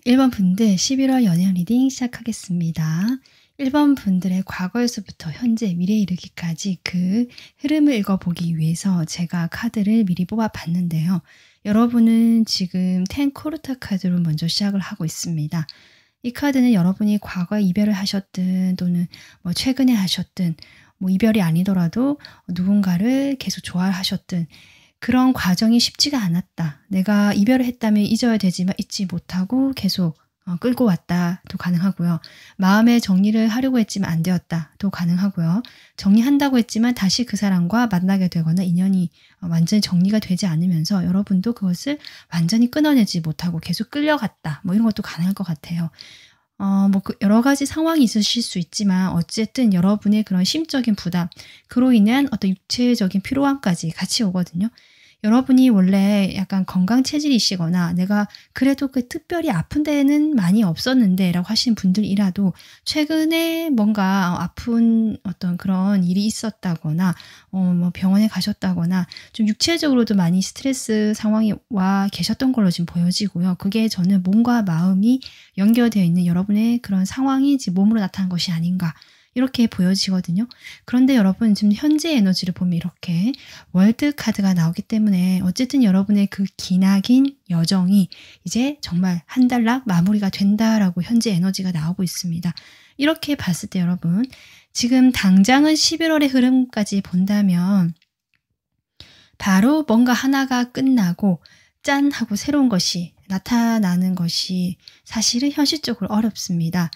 1번 분들 11월 연애 리딩 시작하겠습니다. 1번 분들의 과거에서부터 현재, 미래에 이르기까지 그 흐름을 읽어보기 위해서 제가 카드를 미리 뽑아봤는데요. 여러분은 지금 텐 코르타 카드로 먼저 시작을 하고 있습니다. 이 카드는 여러분이 과거에 이별을 하셨든 또는 최근에 하셨든 이별이 아니더라도 누군가를 계속 좋아하셨든 그런 과정이 쉽지가 않았다. 내가 이별을 했다면 잊어야 되지만 잊지 못하고 계속 끌고 왔다도 가능하고요. 마음의 정리를 하려고 했지만 안 되었다도 가능하고요. 정리한다고 했지만 다시 그 사람과 만나게 되거나 인연이 완전히 정리가 되지 않으면서 여러분도 그것을 완전히 끊어내지 못하고 계속 끌려갔다. 이런 것도 가능할 것 같아요. 여러 가지 상황이 있으실 수 있지만 어쨌든 여러분의 그런 심적인 부담, 그로 인한 어떤 육체적인 피로함까지 같이 오거든요. 여러분이 원래 약간 건강 체질이시거나 내가 그래도 특별히 아픈 데는 많이 없었는데 라고 하시는 분들이라도 최근에 뭔가 아픈 어떤 그런 일이 있었다거나 병원에 가셨다거나 좀 육체적으로도 많이 스트레스 상황이 와 계셨던 걸로 지금 보여지고요. 그게 저는 몸과 마음이 연결되어 있는 여러분의 그런 상황이 지금 몸으로 나타난 것이 아닌가 이렇게 보여지거든요. 그런데 여러분 지금 현재 에너지를 보면 이렇게 월드 카드가 나오기 때문에 어쨌든 여러분의 그 기나긴 여정이 이제 정말 한 달락 마무리가 된다라고 현재 에너지가 나오고 있습니다. 이렇게 봤을 때 여러분 지금 당장은 11월의 흐름까지 본다면 바로 뭔가 하나가 끝나고 짠 하고 새로운 것이 나타나는 것이 사실은 현실적으로 어렵습니다.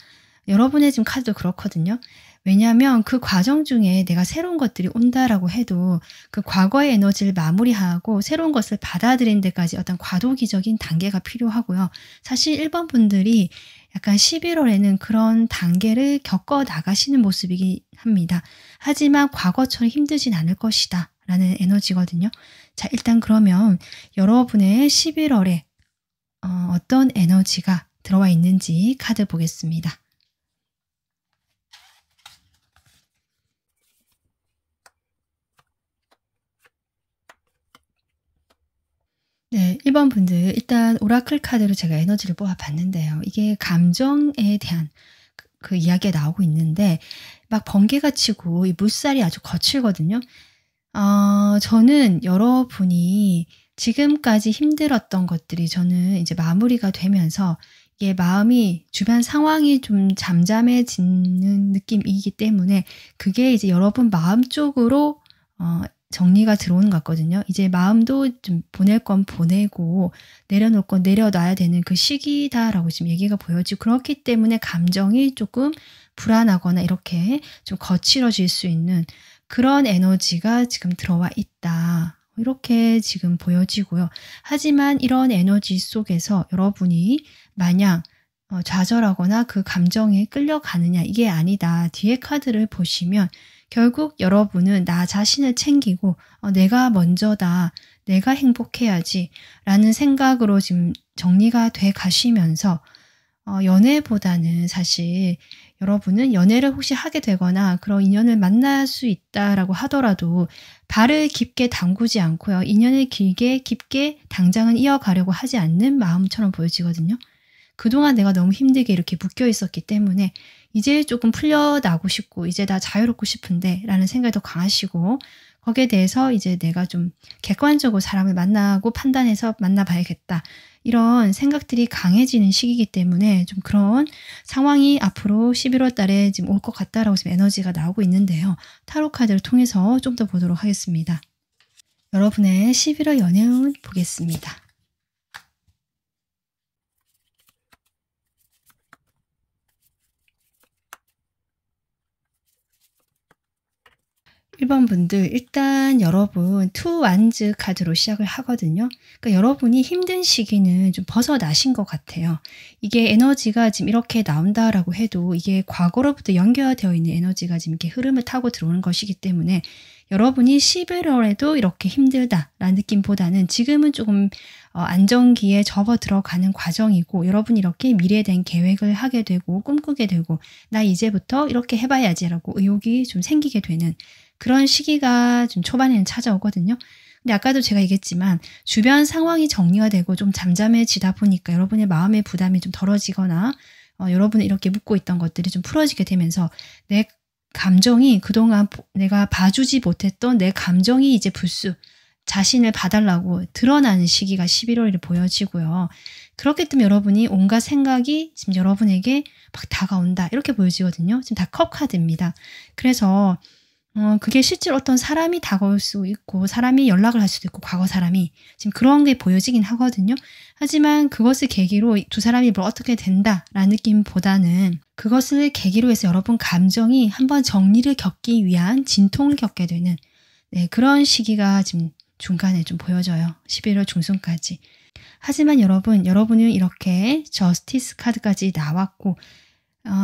여러분의 지금 카드도 그렇거든요. 왜냐하면 그 과정 중에 내가 새로운 것들이 온다라고 해도 그 과거의 에너지를 마무리하고 새로운 것을 받아들이는 데까지 어떤 과도기적인 단계가 필요하고요. 사실 1번 분들이 약간 11월에는 그런 단계를 겪어 나가시는 모습이긴 합니다. 하지만 과거처럼 힘들진 않을 것이다 라는 에너지거든요. 자, 일단 그러면 여러분의 11월에 어떤 에너지가 들어와 있는지 카드 보겠습니다. 네, 1번 분들 일단 오라클 카드로 제가 에너지를 뽑아봤는데요. 이게 감정에 대한 그 이야기가 나오고 있는데 막 번개가 치고 이 물살이 아주 거칠거든요. 저는 여러분이 지금까지 힘들었던 것들이 저는 이제 마무리가 되면서 이게 마음이 주변 상황이 좀 잠잠해지는 느낌이기 때문에 그게 이제 여러분 마음 쪽으로 정리가 들어오는 것 같거든요. 이제 마음도 좀 보낼 건 보내고 내려놓을 건 내려놔야 되는 그 시기다라고 지금 얘기가 보여지고 그렇기 때문에 감정이 조금 불안하거나 이렇게 좀 거칠어질 수 있는 그런 에너지가 지금 들어와 있다. 이렇게 지금 보여지고요. 하지만 이런 에너지 속에서 여러분이 마냥 좌절하거나 그 감정에 끌려가느냐 이게 아니다. 뒤에 카드를 보시면 결국 여러분은 나 자신을 챙기고 내가 먼저다. 내가 행복해야지 라는 생각으로 지금 정리가 돼 가시면서 연애보다는 사실 여러분은 연애를 혹시 하게 되거나 그런 인연을 만날 수 있다라고 하더라도 발을 깊게 담그지 않고요. 인연을 길게 깊게 당장은 이어가려고 하지 않는 마음처럼 보여지거든요. 그동안 내가 너무 힘들게 이렇게 묶여 있었기 때문에 이제 조금 풀려나고 싶고 이제 나 자유롭고 싶은데 라는 생각이 더 강하시고 거기에 대해서 이제 내가 좀 객관적으로 사람을 만나고 판단해서 만나봐야겠다. 이런 생각들이 강해지는 시기이기 때문에 좀 그런 상황이 앞으로 11월 달에 지금 올 것 같다라고 지금 에너지가 나오고 있는데요. 타로 카드를 통해서 좀 더 보도록 하겠습니다. 여러분의 11월 연애운 보겠습니다. 1번 분들 일단 여러분 투 완즈 카드로 시작을 하거든요. 그러니까 여러분이 힘든 시기는 좀 벗어나신 것 같아요. 이게 에너지가 지금 이렇게 나온다라고 해도 이게 과거로부터 연결되어 있는 에너지가 지금 이렇게 흐름을 타고 들어오는 것이기 때문에 여러분이 11월에도 이렇게 힘들다라는 느낌보다는 지금은 조금 안정기에 접어 들어가는 과정이고 여러분이 이렇게 미래에 대한 계획을 하게 되고 꿈꾸게 되고 나 이제부터 이렇게 해봐야지라고 의욕이 좀 생기게 되는 그런 시기가 좀 초반에는 찾아오거든요. 근데 아까도 제가 얘기했지만 주변 상황이 정리가 되고 좀 잠잠해지다 보니까 여러분의 마음의 부담이 좀 덜어지거나 여러분이 이렇게 묻고 있던 것들이 좀 풀어지게 되면서 내 감정이 그동안 내가 봐주지 못했던 내 감정이 이제 불쑥 자신을 봐달라고 드러나는 시기가 11월이 보여지고요. 그렇기 때문에 여러분이 온갖 생각이 지금 여러분에게 막 다가온다 이렇게 보여지거든요. 지금 다 컵 카드입니다. 그래서 그게 실제로 어떤 사람이 다가올 수 있고 사람이 연락을 할 수도 있고 과거 사람이 지금 그런 게 보여지긴 하거든요. 하지만 그것을 계기로 두 사람이 뭘 어떻게 된다라는 느낌보다는 그것을 계기로 해서 여러분 감정이 한번 정리를 겪기 위한 진통을 겪게 되는 그런 시기가 지금 중간에 좀 보여져요. 11월 중순까지. 하지만 여러분은 이렇게 저스티스 카드까지 나왔고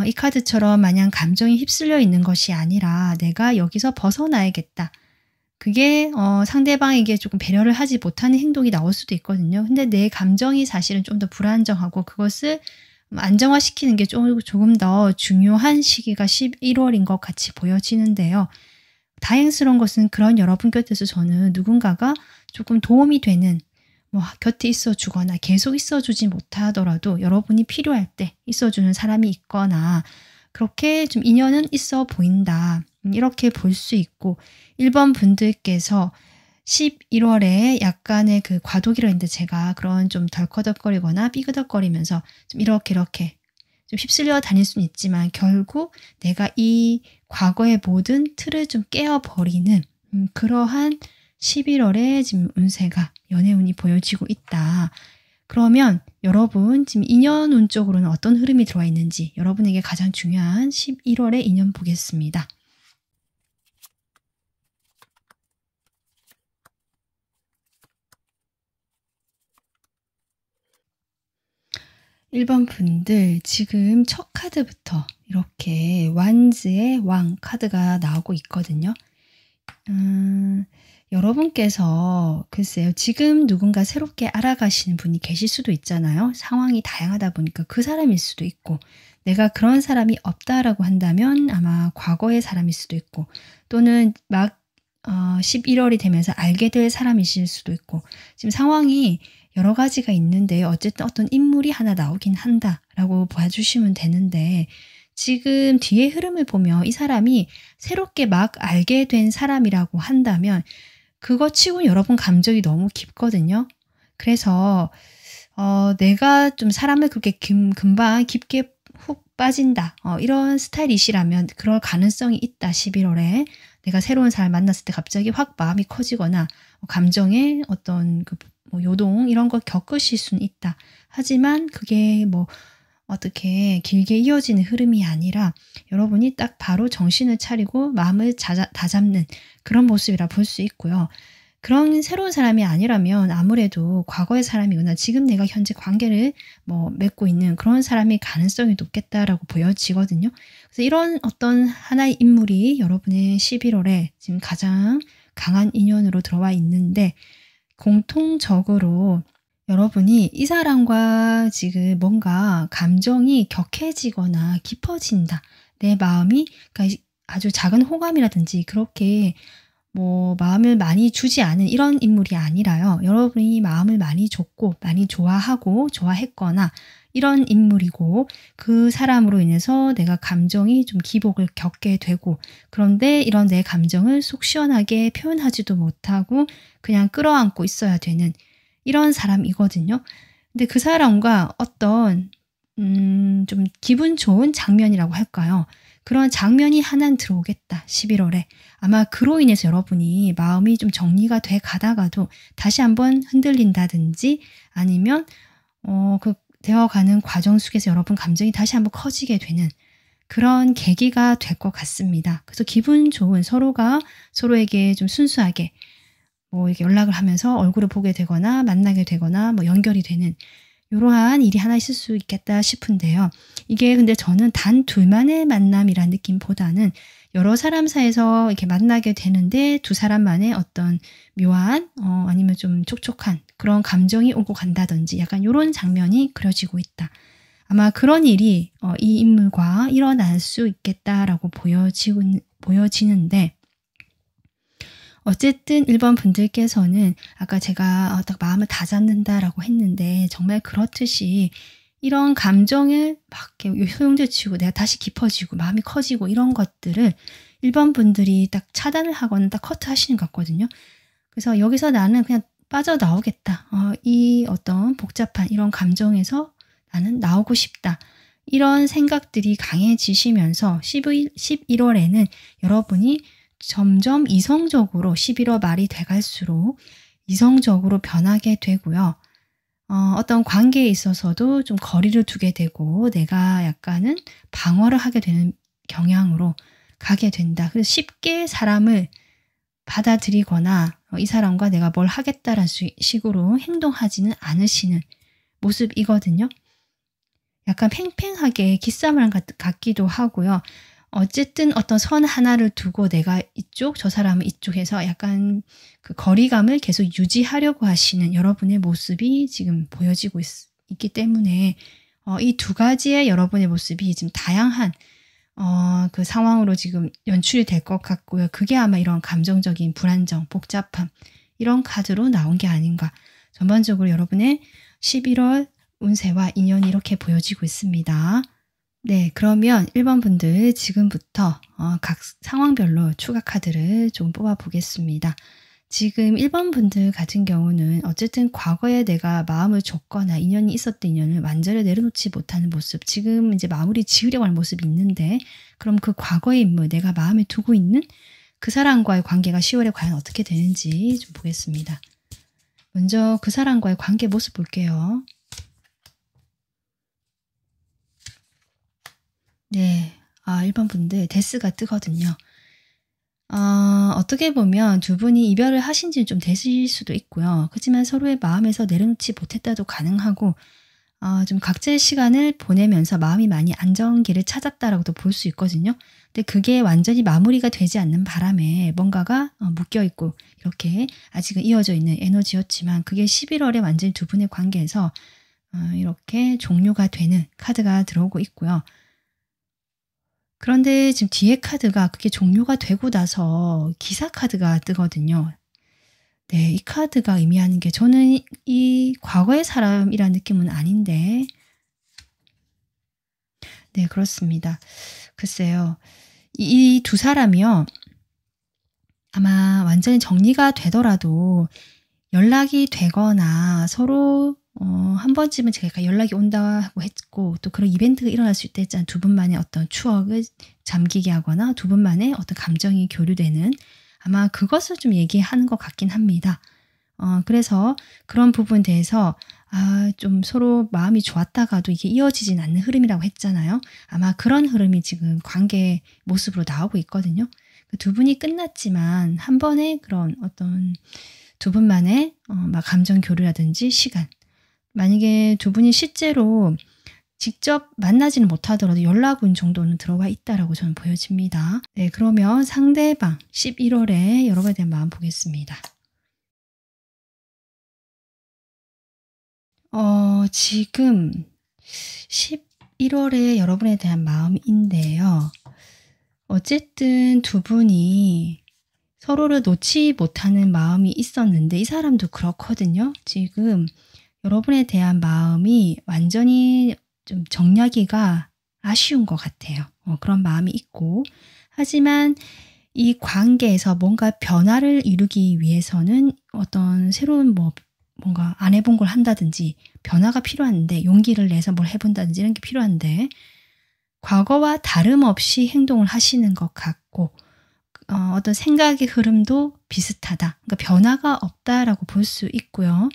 이 카드처럼 마냥 감정이 휩쓸려 있는 것이 아니라 내가 여기서 벗어나야겠다. 그게 상대방에게 조금 배려를 하지 못하는 행동이 나올 수도 있거든요. 근데 내 감정이 사실은 좀 더 불안정하고 그것을 안정화시키는 게 조금 더 중요한 시기가 11월인 것 같이 보여지는데요. 다행스러운 것은 그런 여러분 곁에서 저는 누군가가 조금 도움이 되는 곁에 있어주거나 계속 있어주지 못하더라도 여러분이 필요할 때 있어주는 사람이 있거나 그렇게 좀 인연은 있어 보인다. 이렇게 볼 수 있고 1번 분들께서 11월에 약간의 그 과도기로 했는데 제가 그런 좀 덜커덕거리거나 삐그덕거리면서 좀 이렇게 좀 휩쓸려 다닐 수는 있지만 결국 내가 이 과거의 모든 틀을 좀 깨어버리는 그러한 11월에 지금 운세가 연애운이 보여지고 있다. 그러면 여러분 지금 인연 운쪽으로는 어떤 흐름이 들어와 있는지 여러분에게 가장 중요한 11월의 인연 보겠습니다. 1번 분들 지금 첫 카드부터 이렇게 완즈의 왕 카드가 나오고 있거든요. 여러분께서 글쎄요. 지금 누군가 새롭게 알아가시는 분이 계실 수도 있잖아요. 상황이 다양하다 보니까 그 사람일 수도 있고 내가 그런 사람이 없다라고 한다면 아마 과거의 사람일 수도 있고 또는 막 11월이 되면서 알게 될 사람이실 수도 있고 지금 상황이 여러 가지가 있는데 어쨌든 어떤 인물이 하나 나오긴 한다라고 봐주시면 되는데 지금 뒤에 흐름을 보면 이 사람이 새롭게 막 알게 된 사람이라고 한다면 그거 치고는 여러분 감정이 너무 깊거든요. 그래서 내가 좀 사람을 그렇게 금방 깊게 훅 빠진다. 이런 스타일이시라면 그럴 가능성이 있다. 11월에 내가 새로운 사람 만났을 때 갑자기 확 마음이 커지거나 감정의 어떤 요동 이런 걸 겪으실 수는 있다. 하지만 그게 어떻게 길게 이어지는 흐름이 아니라 여러분이 딱 바로 정신을 차리고 마음을 다잡는 그런 모습이라 볼 수 있고요. 그런 새로운 사람이 아니라면 아무래도 과거의 사람이거나 지금 내가 현재 관계를 맺고 있는 그런 사람이 가능성이 높겠다라고 보여지거든요. 그래서 이런 어떤 하나의 인물이 여러분의 11월에 지금 가장 강한 인연으로 들어와 있는데 공통적으로 여러분이 이 사람과 지금 뭔가 감정이 격해지거나 깊어진다. 내 마음이 그러니까 아주 작은 호감이라든지 그렇게 마음을 많이 주지 않은 이런 인물이 아니라요. 여러분이 마음을 많이 줬고 많이 좋아하고 좋아했거나 이런 인물이고 그 사람으로 인해서 내가 감정이 좀 기복을 겪게 되고 그런데 이런 내 감정을 속 시원하게 표현하지도 못하고 그냥 끌어안고 있어야 되는 이런 사람이거든요. 근데 그 사람과 어떤 좀 기분 좋은 장면이라고 할까요? 그런 장면이 하나는 들어오겠다. 11월에. 아마 그로 인해서 여러분이 마음이 좀 정리가 돼 가다가도 다시 한번 흔들린다든지 아니면 그 되어가는 과정 속에서 여러분 감정이 다시 한번 커지게 되는 그런 계기가 될 것 같습니다. 그래서 기분 좋은 서로가 서로에게 좀 순수하게 이렇게 연락을 하면서 얼굴을 보게 되거나 만나게 되거나 연결이 되는 이러한 일이 하나 있을 수 있겠다 싶은데요. 이게 근데 저는 단 둘만의 만남이란 느낌보다는 여러 사람 사이에서 이렇게 만나게 되는데 두 사람만의 어떤 묘한 아니면 좀 촉촉한 그런 감정이 오고 간다든지 약간 이런 장면이 그려지고 있다. 아마 그런 일이 이 인물과 일어날 수 있겠다라고 보여지는데 어쨌든 1번 분들께서는 아까 제가 딱 마음을 다잡는다라고 했는데 정말 그렇듯이 이런 감정을 막 이렇게 소용돌이치고 내가 다시 깊어지고 마음이 커지고 이런 것들을 1번 분들이 딱 차단을 하거나 딱 커트하시는 것 같거든요. 그래서 여기서 나는 그냥 빠져나오겠다. 이 어떤 복잡한 이런 감정에서 나는 나오고 싶다. 이런 생각들이 강해지시면서 11월에는 여러분이 점점 이성적으로 11월 말이 돼갈수록 이성적으로 변하게 되고요. 어떤 관계에 있어서도 좀 거리를 두게 되고 내가 약간은 방어를 하게 되는 경향으로 가게 된다. 그래서 쉽게 사람을 받아들이거나 이 사람과 내가 뭘 하겠다라는 식으로 행동하지는 않으시는 모습이거든요. 약간 팽팽하게 기싸움을 같기도 하고요. 어쨌든 어떤 선 하나를 두고 내가 이쪽, 저 사람은 이쪽 해서 약간 그 거리감을 계속 유지하려고 하시는 여러분의 모습이 지금 보여지고 있기 때문에 이 두 가지의 여러분의 모습이 지금 다양한 그 상황으로 지금 연출이 될 것 같고요. 그게 아마 이런 감정적인 불안정, 복잡함 이런 카드로 나온 게 아닌가. 전반적으로 여러분의 11월 운세와 인연이 이렇게 보여지고 있습니다. 네, 그러면 1번 분들 지금부터 각 상황별로 추가 카드를 좀 뽑아 보겠습니다. 지금 1번 분들 같은 경우는 어쨌든 과거에 내가 마음을 줬거나 인연이 있었던 인연을 완전히 내려놓지 못하는 모습, 지금 이제 마무리 지으려고 하는 모습이 있는데 그럼 그 과거의 인물, 내가 마음에 두고 있는 그 사람과의 관계가 10월에 과연 어떻게 되는지 좀 보겠습니다. 먼저 그 사람과의 관계 모습 볼게요. 네, 1번 분들 데스가 뜨거든요. 어떻게 보면 두 분이 이별을 하신 지 좀 되실 수도 있고요. 그렇지만 서로의 마음에서 내려놓지 못했다도 가능하고 좀 각자의 시간을 보내면서 마음이 많이 안정기를 찾았다라고도 볼 수 있거든요. 근데 그게 완전히 마무리가 되지 않는 바람에 뭔가가 묶여있고 이렇게 아직은 이어져 있는 에너지였지만 그게 11월에 완전히 두 분의 관계에서 이렇게 종료가 되는 카드가 들어오고 있고요. 그런데 지금 뒤에 카드가 그게 종료가 되고 나서 기사 카드가 뜨거든요. 네, 이 카드가 의미하는 게 저는 이 과거의 사람이라는 느낌은 아닌데 네, 그렇습니다. 글쎄요. 이 두 사람이요. 아마 완전히 정리가 되더라도 연락이 되거나 서로 한 번쯤은 제가 연락이 온다고 했고 또 그런 이벤트가 일어날 수 있다 했잖아요. 두 분만의 어떤 추억을 잠기게 하거나 두 분만의 어떤 감정이 교류되는 아마 그것을 좀 얘기하는 것 같긴 합니다. 그래서 그런 부분에 대해서 좀 서로 마음이 좋았다가도 이게 이어지진 않는 흐름이라고 했잖아요. 아마 그런 흐름이 지금 관계 모습으로 나오고 있거든요. 두 분이 끝났지만 한 번의 그런 어떤 두 분만의 막 감정 교류라든지 시간. 만약에 두 분이 실제로 직접 만나지는 못하더라도 연락운 정도는 들어와 있다라고 저는 보여집니다. 네, 그러면 상대방 11월에 여러분에 대한 마음 보겠습니다. 지금 11월에 여러분에 대한 마음인데요. 어쨌든 두 분이 서로를 놓지 못하는 마음이 있었는데 이 사람도 그렇거든요. 지금 여러분에 대한 마음이 완전히 좀 정리하기가 아쉬운 것 같아요. 그런 마음이 있고 하지만 이 관계에서 뭔가 변화를 이루기 위해서는 어떤 새로운 뭔가 안 해본 걸 한다든지 변화가 필요한데 용기를 내서 뭘 해본다든지 이런 게 필요한데 과거와 다름없이 행동을 하시는 것 같고 어떤 생각의 흐름도 비슷하다. 그러니까 변화가 없다라고 볼 수 있고요.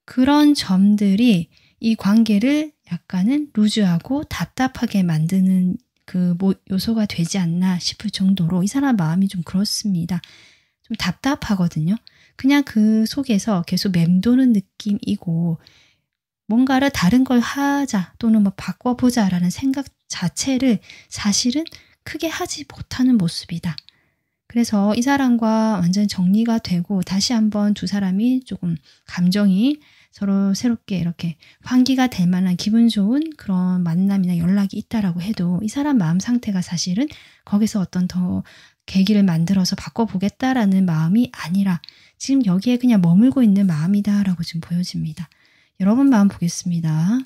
그런 점들이 이 관계를 약간은 루즈하고 답답하게 만드는 그 요소가 되지 않나 싶을 정도로 이 사람 마음이 좀 그렇습니다. 좀 답답하거든요. 그냥 그 속에서 계속 맴도는 느낌이고 뭔가를 다른 걸 하자 또는 뭐 바꿔보자라는 생각 자체를 사실은 크게 하지 못하는 모습이다. 그래서 이 사람과 완전히 정리가 되고 다시 한번 두 사람이 조금 감정이 서로 새롭게 이렇게 환기가 될 만한 기분 좋은 그런 만남이나 연락이 있다라고 해도 이 사람 마음 상태가 사실은 거기서 어떤 더 계기를 만들어서 바꿔보겠다라는 마음이 아니라 지금 여기에 그냥 머물고 있는 마음이다라고 지금 보여집니다. 여러분 마음 보겠습니다.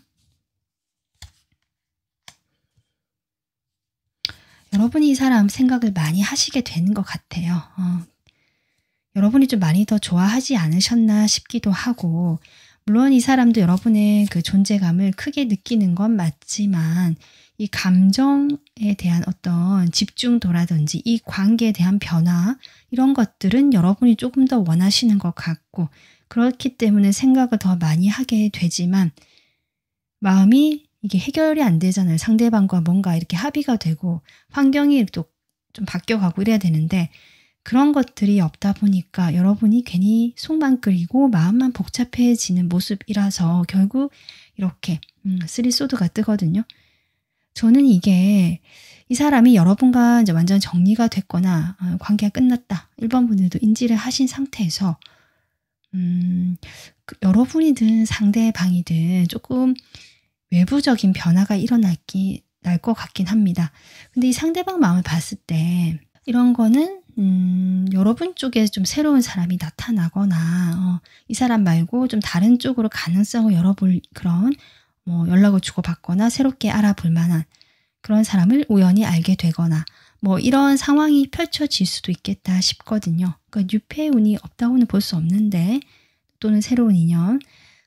여러분이 이 사람 생각을 많이 하시게 되는 것 같아요. 여러분이 좀 많이 더 좋아하지 않으셨나 싶기도 하고, 물론 이 사람도 여러분의 그 존재감을 크게 느끼는 건 맞지만 이 감정에 대한 어떤 집중도라든지 이 관계에 대한 변화 이런 것들은 여러분이 조금 더 원하시는 것 같고, 그렇기 때문에 생각을 더 많이 하게 되지만 마음이 이게 해결이 안 되잖아요. 상대방과 뭔가 이렇게 합의가 되고 환경이 또 좀 바뀌어가고 이래야 되는데 그런 것들이 없다 보니까 여러분이 괜히 속만 끓이고 마음만 복잡해지는 모습이라서 결국 이렇게 쓰리소드가 뜨거든요. 저는 이게 이 사람이 여러분과 이제 완전 정리가 됐거나 관계가 끝났다. 1번 분들도 인지를 하신 상태에서 여러분이든 상대방이든 조금 외부적인 변화가 일어날 것 같긴 합니다. 근데 이 상대방 마음을 봤을 때 이런 거는 여러분 쪽에 좀 새로운 사람이 나타나거나 이 사람 말고 좀 다른 쪽으로 가능성을 열어볼 그런 연락을 주고받거나 새롭게 알아볼 만한 그런 사람을 우연히 알게 되거나 이런 상황이 펼쳐질 수도 있겠다 싶거든요. 그러니까 뉴페의 운이 없다고는 볼 수 없는데 또는 새로운 인연.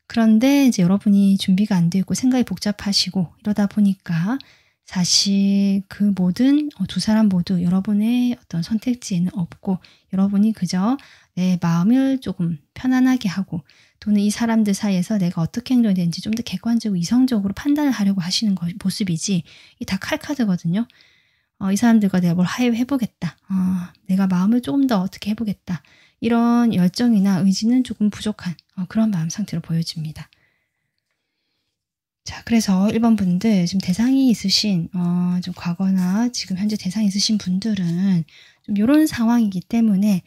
그런데 이제 여러분이 준비가 안 되고 생각이 복잡하시고 이러다 보니까 사실 그 모든 두 사람 모두 여러분의 어떤 선택지에는 없고 여러분이 그저 내 마음을 조금 편안하게 하고 또는 이 사람들 사이에서 내가 어떻게 행동해야 되는지 좀 더 객관적으로 이성적으로 판단을 하려고 하시는 모습이지 이 다 칼카드거든요. 이 사람들과 내가 뭘 해보겠다. 내가 마음을 조금 더 어떻게 해보겠다. 이런 열정이나 의지는 조금 부족한 그런 마음 상태로 보여집니다. 자, 그래서 1번 분들 지금 대상이 있으신 좀 과거나 지금 현재 대상이 있으신 분들은 좀 이런 상황이기 때문에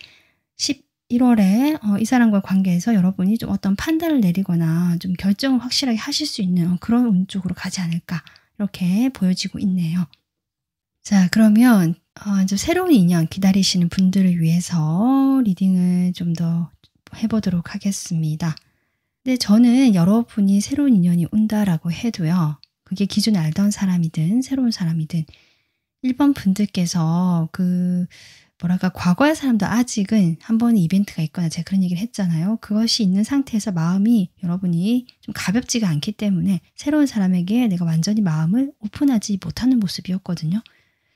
11월에 이 사람과의 관계에서 여러분이 좀 어떤 판단을 내리거나 좀 결정을 확실하게 하실 수 있는 그런 운 쪽으로 가지 않을까 이렇게 보여지고 있네요. 자, 그러면 이제 새로운 인연 기다리시는 분들을 위해서 리딩을 좀 더 해보도록 하겠습니다. 근데 저는 여러분이 새로운 인연이 온다라고 해도요. 그게 기존에 알던 사람이든 새로운 사람이든 1번 분들께서 과거의 사람도 아직은 한 번의 이벤트가 있거나 제가 그런 얘기를 했잖아요. 그것이 있는 상태에서 마음이 여러분이 좀 가볍지가 않기 때문에 새로운 사람에게 내가 완전히 마음을 오픈하지 못하는 모습이었거든요.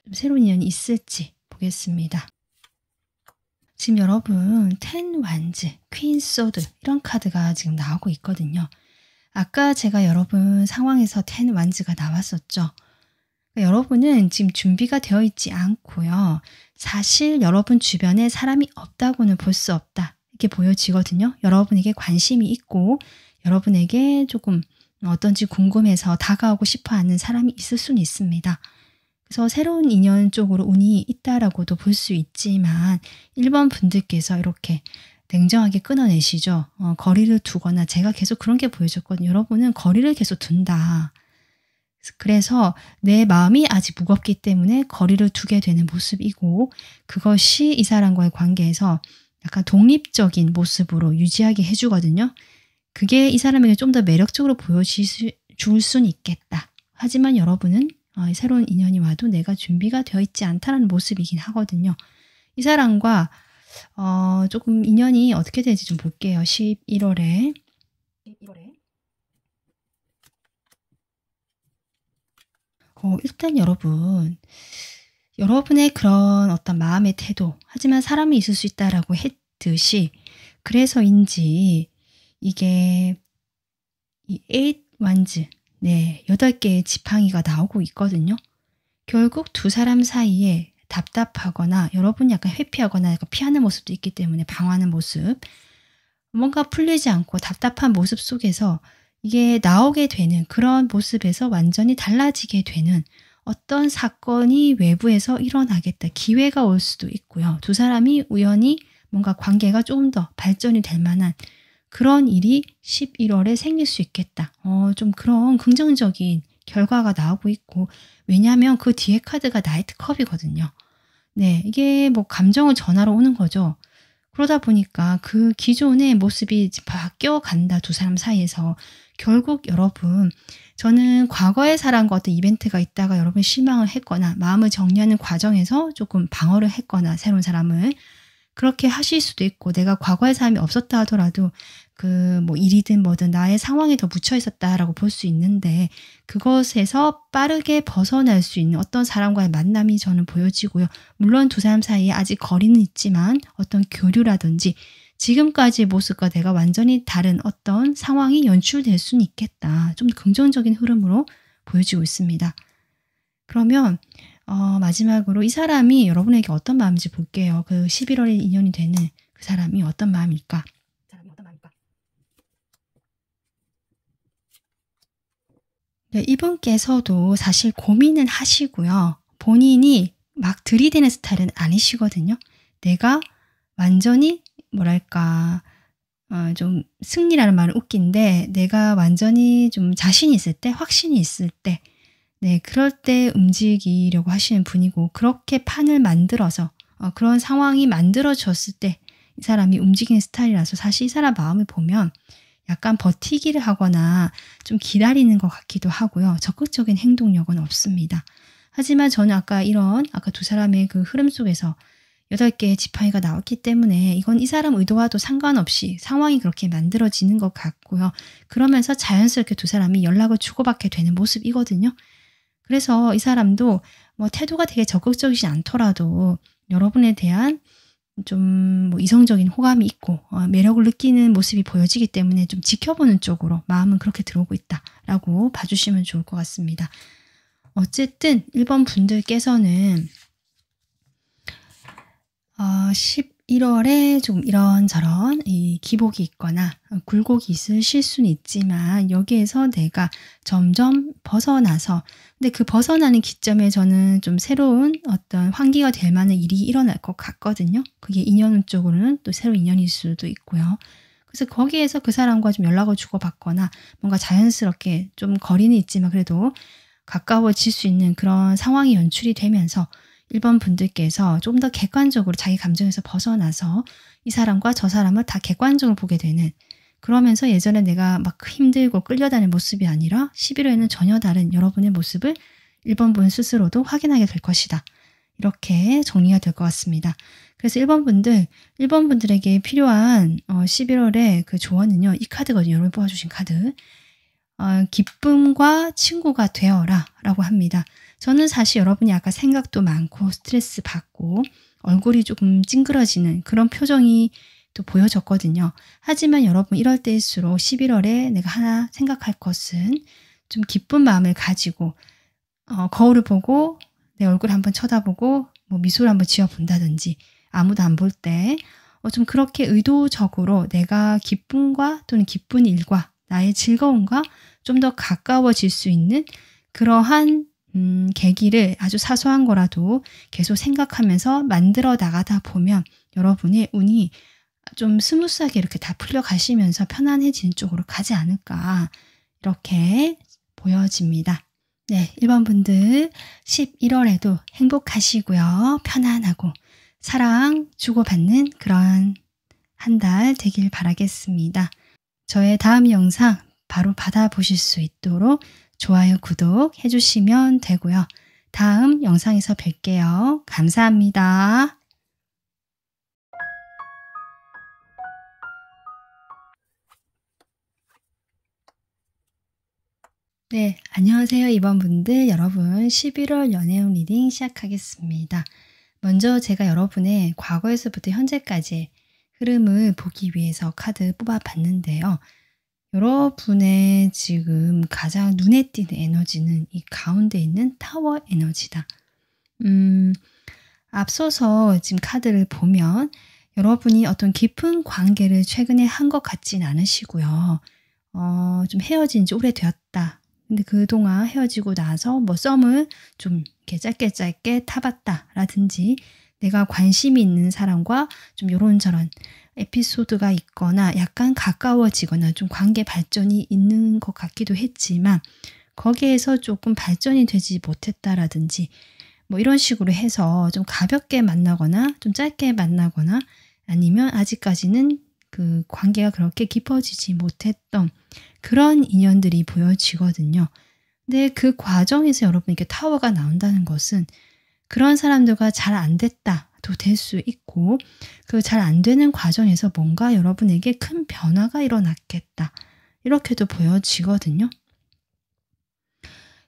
좀 새로운 인연이 있을지 보겠습니다. 지금 여러분 10 완즈, 퀸 소드 이런 카드가 지금 나오고 있거든요. 아까 제가 여러분 상황에서 10 완즈가 나왔었죠. 그러니까 여러분은 지금 준비가 되어 있지 않고요. 사실 여러분 주변에 사람이 없다고는 볼 수 없다. 이렇게 보여지거든요. 여러분에게 관심이 있고 여러분에게 조금 어떤지 궁금해서 다가오고 싶어하는 사람이 있을 수는 있습니다. 그래서 새로운 인연 쪽으로 운이 있다라고도 볼 수 있지만 1번 분들께서 이렇게 냉정하게 끊어내시죠. 거리를 두거나 제가 계속 그런 게 보여졌거든요. 여러분은 거리를 계속 둔다. 그래서 내 마음이 아직 무겁기 때문에 거리를 두게 되는 모습이고 그것이 이 사람과의 관계에서 약간 독립적인 모습으로 유지하게 해주거든요. 그게 이 사람에게 좀 더 매력적으로 보여줄 수는 있겠다. 하지만 여러분은 새로운 인연이 와도 내가 준비가 되어 있지 않다는 모습이긴 하거든요. 이 사람과 조금 인연이 어떻게 될지 좀 볼게요. 11월에. 일단 여러분의 그런 어떤 마음의 태도, 하지만 사람이 있을 수 있다라고 했듯이 그래서인지 이게 이 8 완즈, 네, 8개의 지팡이가 나오고 있거든요. 결국 두 사람 사이에 답답하거나 여러분이 약간 회피하거나 약간 피하는 모습도 있기 때문에 방어하는 모습, 뭔가 풀리지 않고 답답한 모습 속에서 이게 나오게 되는 그런 모습에서 완전히 달라지게 되는 어떤 사건이 외부에서 일어나겠다. 기회가 올 수도 있고요. 두 사람이 우연히 뭔가 관계가 조금 더 발전이 될 만한 그런 일이 11월에 생길 수 있겠다. 좀 그런 긍정적인 결과가 나오고 있고 왜냐하면 그 뒤에 카드가 나이트 컵이거든요. 네. 이게 뭐 감정은 전화로 오는 거죠. 그러다 보니까 그 기존의 모습이 이제 바뀌어 간다, 두 사람 사이에서. 결국 여러분, 저는 과거의 사람과 어떤 이벤트가 있다가 여러분이 실망을 했거나 마음을 정리하는 과정에서 조금 방어를 했거나 새로운 사람을 그렇게 하실 수도 있고, 내가 과거의 사람이 없었다 하더라도 그 뭐 일이든 뭐든 나의 상황에 더 묻혀 있었다라고 볼 수 있는데, 그것에서 빠르게 벗어날 수 있는 어떤 사람과의 만남이 저는 보여지고요. 물론 두 사람 사이에 아직 거리는 있지만 어떤 교류라든지 지금까지의 모습과 내가 완전히 다른 어떤 상황이 연출될 수는 있겠다. 좀 긍정적인 흐름으로 보여지고 있습니다. 그러면 마지막으로 이 사람이 여러분에게 어떤 마음인지 볼게요. 그 11월에 인연이 되는 그 사람이 어떤 마음일까? 네, 이분께서도 사실 고민은 하시고요. 본인이 막 들이대는 스타일은 아니시거든요. 내가 완전히 뭐랄까, 좀 승리라는 말은 웃긴데, 내가 완전히 좀 자신이 있을 때, 확신이 있을 때, 네, 그럴 때 움직이려고 하시는 분이고, 그렇게 판을 만들어서 그런 상황이 만들어졌을 때 이 사람이 움직이는 스타일이라서, 사실 이 사람 마음을 보면 약간 버티기를 하거나 좀 기다리는 것 같기도 하고요. 적극적인 행동력은 없습니다. 하지만 저는 아까 두 사람의 그 흐름 속에서 8개의 지팡이가 나왔기 때문에 이건 이 사람 의도와도 상관없이 상황이 그렇게 만들어지는 것 같고요. 그러면서 자연스럽게 두 사람이 연락을 주고받게 되는 모습이거든요. 그래서 이 사람도 뭐 태도가 되게 적극적이지 않더라도 여러분에 대한 좀 뭐 이성적인 호감이 있고 매력을 느끼는 모습이 보여지기 때문에 좀 지켜보는 쪽으로 마음은 그렇게 들어오고 있다라고 봐주시면 좋을 것 같습니다. 어쨌든 1번 분들께서는 11월에 좀 이런저런 이 기복이 있거나 굴곡이 있으실 수는 있지만, 여기에서 내가 점점 벗어나서, 근데 그 벗어나는 기점에 저는 좀 새로운 어떤 환기가 될 만한 일이 일어날 것 같거든요. 그게 인연 쪽으로는 또 새로운 인연일 수도 있고요. 그래서 거기에서 그 사람과 좀 연락을 주고받거나 뭔가 자연스럽게 좀 거리는 있지만 그래도 가까워질 수 있는 그런 상황이 연출이 되면서 1번 분들께서 좀 더 객관적으로 자기 감정에서 벗어나서 이 사람과 저 사람을 다 객관적으로 보게 되는, 그러면서 예전에 내가 막 힘들고 끌려다니는 모습이 아니라 11월에는 전혀 다른 여러분의 모습을 1번 분 스스로도 확인하게 될 것이다. 이렇게 정리가 될 것 같습니다. 그래서 1번 분들에게 필요한 11월의 그 조언은요. 이 카드거든요. 여러분 뽑아주신 카드. 기쁨과 친구가 되어라 라고 합니다. 저는 사실 여러분이 아까 생각도 많고 스트레스 받고 얼굴이 조금 찡그러지는 그런 표정이 또 보여졌거든요. 하지만 여러분, 이럴 때일수록 11월에 내가 하나 생각할 것은 좀 기쁜 마음을 가지고 거울을 보고 내 얼굴 한번 쳐다보고 뭐 미소를 한번 지어본다든지, 아무도 안 볼 때 좀 그렇게 의도적으로 내가 기쁨과 또는 기쁜 일과 나의 즐거움과 좀 더 가까워질 수 있는 그러한 계기를 아주 사소한 거라도 계속 생각하면서 만들어 나가다 보면 여러분의 운이 좀 스무스하게 이렇게 다 풀려가시면서 편안해지는 쪽으로 가지 않을까, 이렇게 보여집니다. 네, 1번 분들 11월에도 행복하시고요. 편안하고 사랑 주고받는 그런 한 달 되길 바라겠습니다. 저의 다음 영상 바로 받아보실 수 있도록 좋아요, 구독 해주시면 되고요. 다음 영상에서 뵐게요. 감사합니다. 네, 안녕하세요. 2번 분들, 여러분 11월 연애운 리딩 시작하겠습니다. 먼저 제가 여러분의 과거에서부터 현재까지의 흐름을 보기 위해서 카드 뽑아봤는데요. 여러분의 지금 가장 눈에 띄는 에너지는 이 가운데 있는 타워 에너지다. 앞서서 지금 카드를 보면 여러분이 어떤 깊은 관계를 최근에 한 것 같진 않으시고요. 좀 헤어진 지 오래되었다. 근데 그동안 헤어지고 나서 뭐 썸을 좀 이렇게 짧게 타봤다라든지, 내가 관심이 있는 사람과 좀 요런저런 에피소드가 있거나 약간 가까워지거나 좀 관계 발전이 있는 것 같기도 했지만 거기에서 조금 발전이 되지 못했다라든지, 뭐 이런 식으로 해서 좀 가볍게 만나거나 좀 짧게 만나거나 아니면 아직까지는 그 관계가 그렇게 깊어지지 못했던 그런 인연들이 보여지거든요. 근데 그 과정에서 여러분 이렇게 타워가 나온다는 것은 그런 사람들과 잘 안 됐다도 될 수 있고 그 잘 안 되는 과정에서 뭔가 여러분에게 큰 변화가 일어났겠다. 이렇게도 보여지거든요.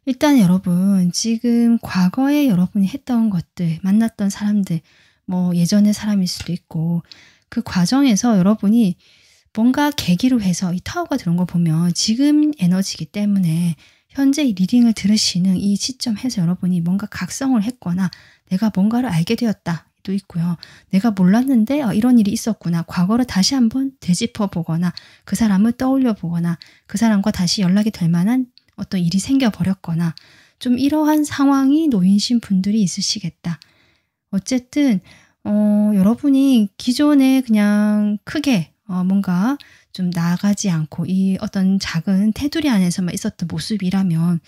일단 여러분 지금 과거에 여러분이 했던 것들, 만났던 사람들, 뭐 예전의 사람일 수도 있고 그 과정에서 여러분이 뭔가 계기로 해서 이 타워가 들어온 거 보면 지금 에너지이기 때문에 현재 이 리딩을 들으시는 이 시점에서 여러분이 뭔가 각성을 했거나 내가 뭔가를 알게 되었다도 있고요. 내가 몰랐는데 이런 일이 있었구나. 과거를 다시 한번 되짚어 보거나 그 사람을 떠올려 보거나 그 사람과 다시 연락이 될 만한 어떤 일이 생겨버렸거나 좀 이러한 상황이 놓이신 분들이 있으시겠다. 어쨌든 여러분이 기존에 그냥 크게 뭔가 좀 나아가지 않고 이 어떤 작은 테두리 안에서만 있었던 모습이라면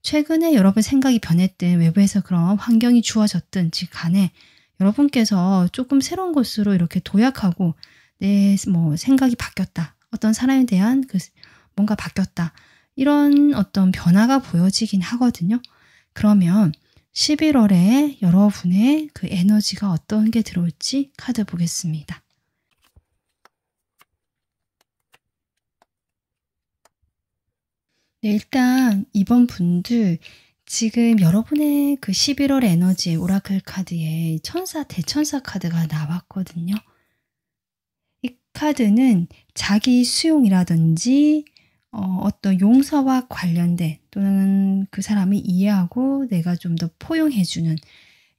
최근에 여러분 생각이 변했든 외부에서 그런 환경이 주어졌든 즉 간에 여러분께서 조금 새로운 곳으로 이렇게 도약하고 내 뭐 생각이 바뀌었다. 어떤 사람에 대한 그 뭔가 바뀌었다. 이런 어떤 변화가 보여지긴 하거든요. 그러면 11월에 여러분의 그 에너지가 어떤 게 들어올지 카드 보겠습니다. 네, 일단 이번 분들 지금 여러분의 그 11월 에너지의 오라클 카드에 천사, 대천사 카드가 나왔거든요. 이 카드는 자기 수용이라든지 어떤 용서와 관련된 또는 그 사람을 이해하고 내가 좀 더 포용해주는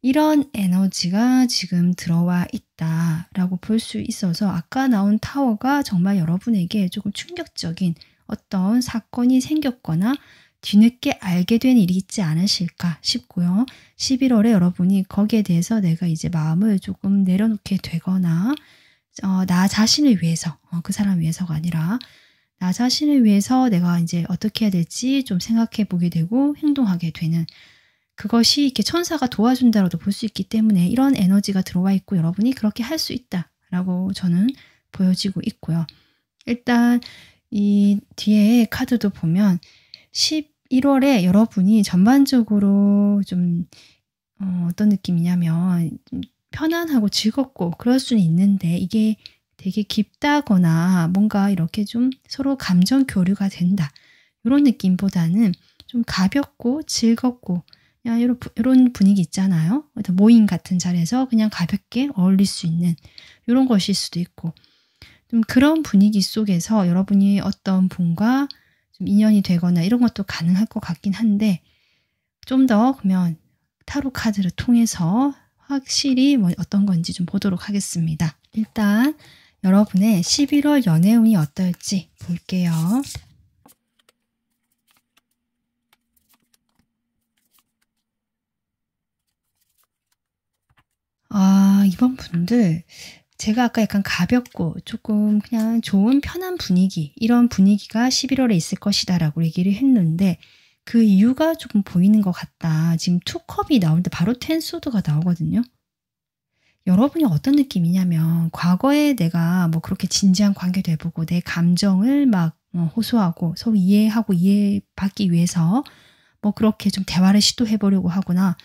이런 에너지가 지금 들어와 있다라고 볼 수 있어서 아까 나온 타워가 정말 여러분에게 조금 충격적인 어떤 사건이 생겼거나 뒤늦게 알게 된 일이 있지 않으실까 싶고요. 11월에 여러분이 거기에 대해서 내가 이제 마음을 조금 내려놓게 되거나 나 자신을 위해서 그 사람 위해서가 아니라 나 자신을 위해서 내가 이제 어떻게 해야 될지 좀 생각해 보게 되고 행동하게 되는 그것이 이렇게 천사가 도와준다라도 볼 수 있기 때문에 이런 에너지가 들어와 있고 여러분이 그렇게 할 수 있다라고 저는 보여지고 있고요. 일단 이 뒤에 카드도 보면 11월에 여러분이 전반적으로 좀 어떤 느낌이냐면 편안하고 즐겁고 그럴 수는 있는데 이게 되게 깊다거나 뭔가 이렇게 좀 서로 감정 교류가 된다. 이런 느낌보다는 좀 가볍고 즐겁고 그냥 이런 분위기 있잖아요. 모임 같은 자리에서 그냥 가볍게 어울릴 수 있는 이런 것일 수도 있고 좀 그런 분위기 속에서 여러분이 어떤 분과 좀 인연이 되거나 이런 것도 가능할 것 같긴 한데 좀 더 그러면 타로 카드를 통해서 확실히 뭐 어떤 건지 좀 보도록 하겠습니다. 일단 여러분의 11월 연애운이 어떨지 볼게요. 이번 분들 제가 아까 약간 가볍고 조금 그냥 좋은 편한 분위기 이런 분위기가 11월에 있을 것이다 라고 얘기를 했는데 그 이유가 조금 보이는 것 같다. 지금 투컵이 나오는데 바로 텐소드가 나오거든요. 여러분이 어떤 느낌이냐면 과거에 내가 뭐 그렇게 진지한 관계도 해보고 내 감정을 막 호소하고 서로 이해하고 이해받기 위해서 뭐 그렇게 좀 대화를 시도해보려고 하거나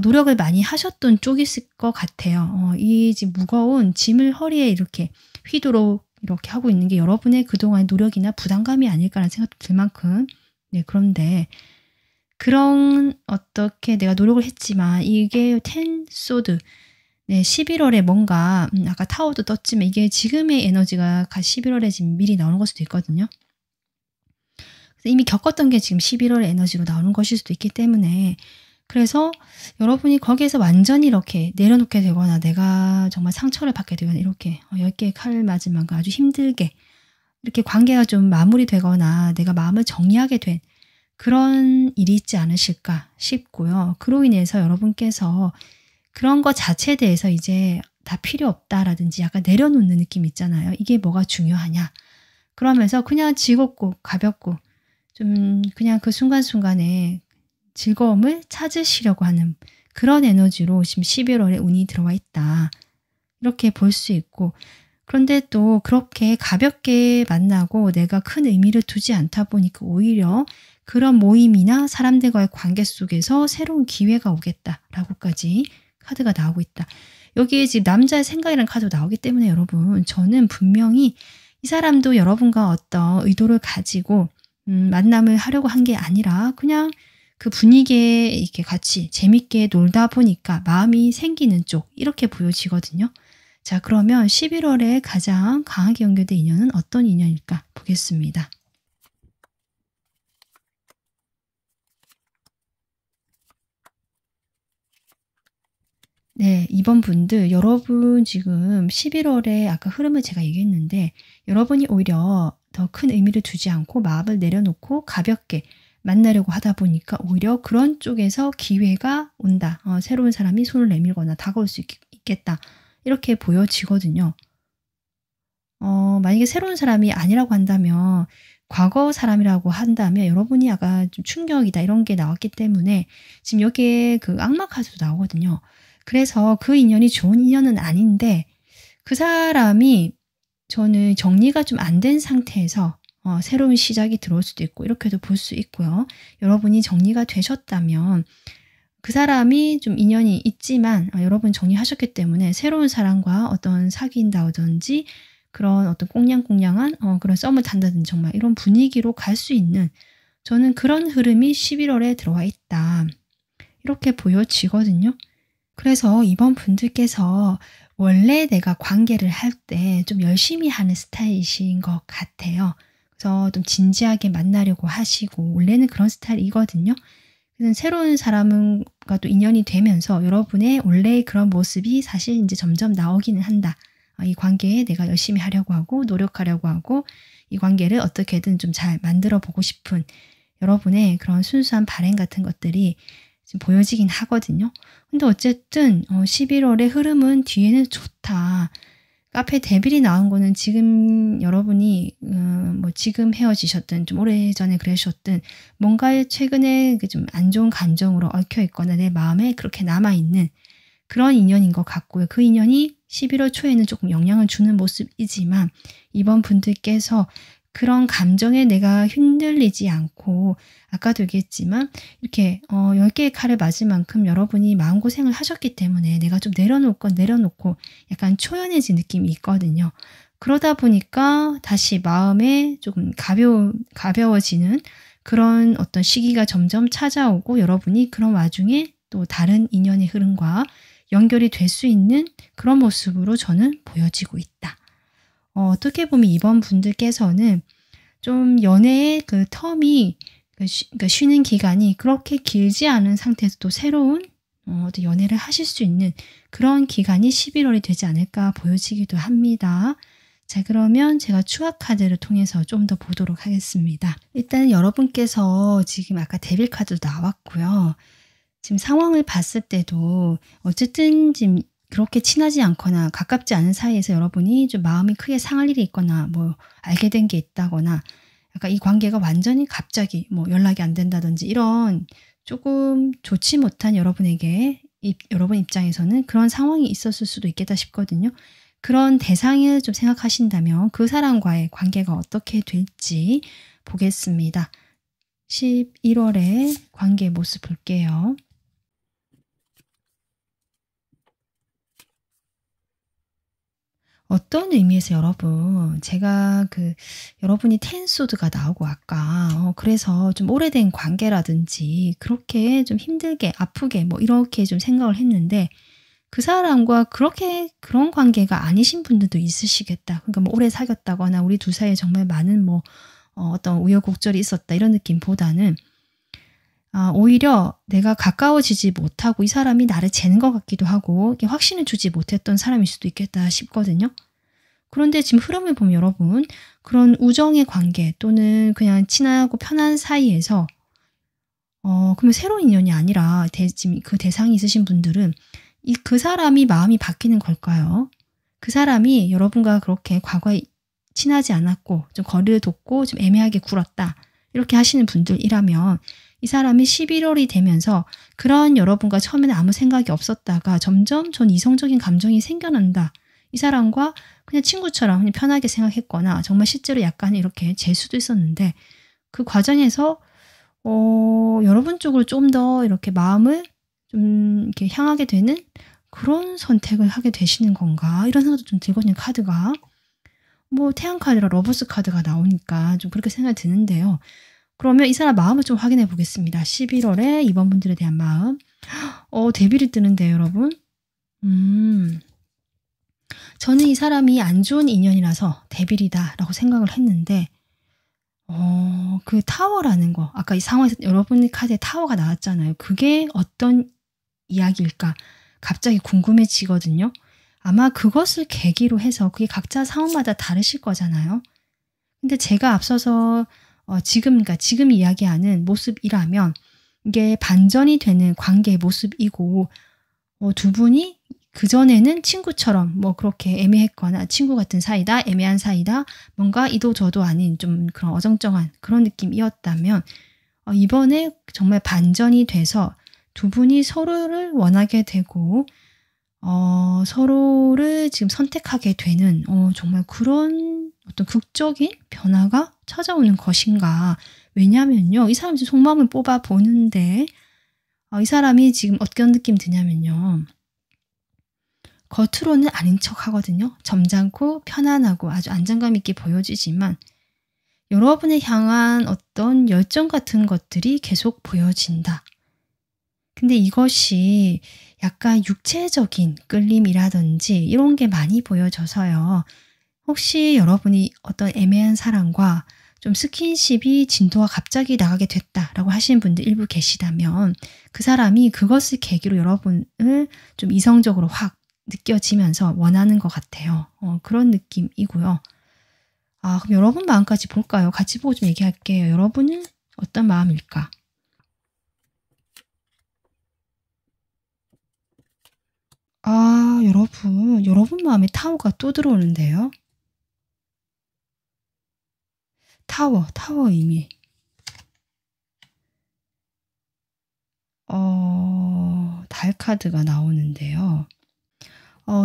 노력을 많이 하셨던 쪽이 있을 것 같아요. 이 지금 무거운 짐을 허리에 이렇게 휘도록 이렇게 하고 있는 게 여러분의 그동안의 노력이나 부담감이 아닐까라는 생각도 들 만큼 네, 그런데 그런 어떻게 내가 노력을 했지만 이게 텐소드 네, 11월에 뭔가 아까 타워도 떴지만 이게 지금의 에너지가 11월에 지금 미리 나오는 걸 수도 있거든요. 그래서 이미 겪었던 게 지금 11월의 에너지로 나오는 것일 수도 있기 때문에 그래서 여러분이 거기에서 완전히 이렇게 내려놓게 되거나 내가 정말 상처를 받게 되거나 이렇게 10개의 칼을 맞은 만큼 아주 힘들게 이렇게 관계가 좀 마무리되거나 내가 마음을 정리하게 된 그런 일이 있지 않으실까 싶고요. 그로 인해서 여러분께서 그런 것 자체에 대해서 이제 다 필요 없다라든지 약간 내려놓는 느낌 있잖아요. 이게 뭐가 중요하냐. 그러면서 그냥 즐겁고 가볍고 좀 그냥 그 순간순간에 즐거움을 찾으시려고 하는 그런 에너지로 지금 11월에 운이 들어와 있다. 이렇게 볼 수 있고, 그런데 또 그렇게 가볍게 만나고 내가 큰 의미를 두지 않다 보니까 오히려 그런 모임이나 사람들과의 관계 속에서 새로운 기회가 오겠다라고까지 카드가 나오고 있다. 여기에 지금 남자의 생각이라는 카드가 나오기 때문에 여러분, 저는 분명히 이 사람도 여러분과 어떤 의도를 가지고 만남을 하려고 한 게 아니라 그냥 그 분위기에 이렇게 같이 재밌게 놀다 보니까 마음이 생기는 쪽, 이렇게 보여지거든요. 자, 그러면 11월에 가장 강하게 연결된 인연은 어떤 인연일까 보겠습니다. 네, 2번 분들, 여러분 지금 11월에 아까 흐름을 제가 얘기했는데, 여러분이 오히려 더 큰 의미를 두지 않고 마음을 내려놓고 가볍게 만나려고 하다 보니까 오히려 그런 쪽에서 기회가 온다. 새로운 사람이 손을 내밀거나 다가올 수 있겠다. 이렇게 보여지거든요. 만약에 새로운 사람이 아니라고 한다면, 과거 사람이라고 한다면 여러분이 약간 좀 충격이다 이런 게 나왔기 때문에 지금 여기에 그 악마 카드도 나오거든요. 그래서 그 인연이 좋은 인연은 아닌데, 그 사람이 저는 정리가 좀 안 된 상태에서 새로운 시작이 들어올 수도 있고 이렇게도 볼 수 있고요. 여러분이 정리가 되셨다면 그 사람이 좀 인연이 있지만 여러분 정리하셨기 때문에 새로운 사람과 어떤 사귄다든지 그런 어떤 꽁냥꽁냥한 그런 썸을 탄다든지 정말 이런 분위기로 갈 수 있는, 저는 그런 흐름이 11월에 들어와 있다. 이렇게 보여지거든요. 그래서 이번 분들께서 원래 내가 관계를 할 때 좀 열심히 하는 스타일이신 것 같아요. 그래서 좀 진지하게 만나려고 하시고 원래는 그런 스타일이거든요. 그래서 새로운 사람과 또 인연이 되면서 여러분의 원래의 그런 모습이 사실 이제 점점 나오기는 한다. 이 관계에 내가 열심히 하려고 하고 노력하려고 하고 이 관계를 어떻게든 좀 잘 만들어 보고 싶은 여러분의 그런 순수한 바람 같은 것들이 지금 보여지긴 하거든요. 근데 어쨌든 11월의 흐름은 뒤에는 좋다. 카페 데빌이 나온 거는 지금 여러분이 뭐 지금 헤어지셨든 좀 오래전에 그러셨든 뭔가에 최근에 좀 안 좋은 감정으로 얽혀 있거나 내 마음에 그렇게 남아있는 그런 인연인 것 같고요. 그 인연이 11월 초에는 조금 영향을 주는 모습이지만 이번 분들께서 그런 감정에 내가 흔들리지 않고, 아까도 얘기했지만 이렇게 10개의 칼을 맞을 만큼 여러분이 마음고생을 하셨기 때문에 내가 좀 내려놓고 약간 초연해진 느낌이 있거든요. 그러다 보니까 다시 마음에 조금 가벼워지는 그런 어떤 시기가 점점 찾아오고 여러분이 그런 와중에 또 다른 인연의 흐름과 연결이 될 수 있는 그런 모습으로 저는 보여지고 있다. 어떻게 보면 이번 분들께서는 좀 연애의 그 텀이 그러니까 쉬는 기간이 그렇게 길지 않은 상태에서 또 새로운 어떤 연애를 하실 수 있는 그런 기간이 11월이 되지 않을까 보여지기도 합니다. 자, 그러면 제가 추억 카드를 통해서 좀 더 보도록 하겠습니다. 일단 여러분께서 지금 아까 데빌 카드도 나왔고요. 지금 상황을 봤을 때도 어쨌든 지금 그렇게 친하지 않거나 가깝지 않은 사이에서 여러분이 좀 마음이 크게 상할 일이 있거나 뭐 알게 된 게 있다거나 약간 이 관계가 완전히 갑자기 뭐 연락이 안 된다든지 이런 조금 좋지 못한 여러분에게 여러분 입장에서는 그런 상황이 있었을 수도 있겠다 싶거든요. 그런 대상을 좀 생각하신다면 그 사람과의 관계가 어떻게 될지 보겠습니다. 11월의 관계 모습 볼게요. 어떤 의미에서 여러분, 제가 여러분이 텐소드가 나오고 아까 그래서 좀 오래된 관계라든지 그렇게 좀 힘들게 아프게 뭐 이렇게 좀 생각을 했는데 그 사람과 그렇게 그런 관계가 아니신 분들도 있으시겠다. 그러니까 뭐 오래 사귀었다거나 우리 둘 사이에 정말 많은 뭐 어떤 우여곡절이 있었다 이런 느낌보다는 오히려 내가 가까워지지 못하고 이 사람이 나를 재는 것 같기도 하고 이렇게 확신을 주지 못했던 사람일 수도 있겠다 싶거든요. 그런데 지금 흐름을 보면 여러분, 그런 우정의 관계 또는 그냥 친하고 편한 사이에서 그러면 새로운 인연이 아니라 지금 그 대상이 있으신 분들은 그 사람이 마음이 바뀌는 걸까요? 그 사람이 여러분과 그렇게 과거에 친하지 않았고 좀 거리를 뒀고 좀 애매하게 굴었다 이렇게 하시는 분들이라면 이 사람이 11월이 되면서 그런 여러분과 처음에는 아무 생각이 없었다가 점점 전 이성적인 감정이 생겨난다. 이 사람과 그냥 친구처럼 그냥 편하게 생각했거나 정말 실제로 약간 이렇게 재수도 있었는데 그 과정에서 여러분 쪽으로 좀 더 이렇게 마음을 좀 이렇게 향하게 되는 그런 선택을 하게 되시는 건가? 이런 생각도 좀 들거든요, 카드가. 뭐 태양 카드랑 러버스 카드가 나오니까 좀 그렇게 생각이 드는데요. 그러면 이 사람 마음을 좀 확인해 보겠습니다. 11월에 이번 분들에 대한 마음. 데빌이 뜨는데요, 여러분. 저는 이 사람이 안 좋은 인연이라서 데빌이다라고 생각을 했는데 그 타워라는 거 아까 이 상황에서 여러분 카드에 타워가 나왔잖아요. 그게 어떤 이야기일까 갑자기 궁금해지거든요. 아마 그것을 계기로 해서 그게 각자 상황마다 다르실 거잖아요. 근데 제가 앞서서 그러니까 지금 이야기하는 모습이라면 이게 반전이 되는 관계의 모습이고 두 분이 그전에는 친구처럼 뭐 그렇게 애매했거나 친구 같은 사이다, 애매한 사이다, 뭔가 이도 저도 아닌 좀 그런 어정쩡한 그런 느낌이었다면 이번에 정말 반전이 돼서 두 분이 서로를 원하게 되고 서로를 지금 선택하게 되는 정말 그런 어떤 극적인 변화가 찾아오는 것인가. 왜냐면요. 이 사람 지금 속마음을 뽑아 보는데 이 사람이 지금 어떤 느낌 드냐면요. 겉으로는 아닌 척 하거든요. 점잖고 편안하고 아주 안정감 있게 보여지지만 여러분을 향한 어떤 열정 같은 것들이 계속 보여진다. 근데 이것이 약간 육체적인 끌림이라든지 이런 게 많이 보여져서요. 혹시 여러분이 어떤 애매한 사람과 좀 스킨십이 진도가 갑자기 나가게 됐다라고 하시는 분들 일부 계시다면 그 사람이 그것을 계기로 여러분을 좀 이성적으로 확 느껴지면서 원하는 것 같아요. 그런 느낌이고요. 그럼 여러분 마음까지 볼까요? 같이 보고 좀 얘기할게요. 여러분은 어떤 마음일까? 여러분 마음에 타워가 또 들어오는데요. 타워 의미. 달 카드가 나오는데요.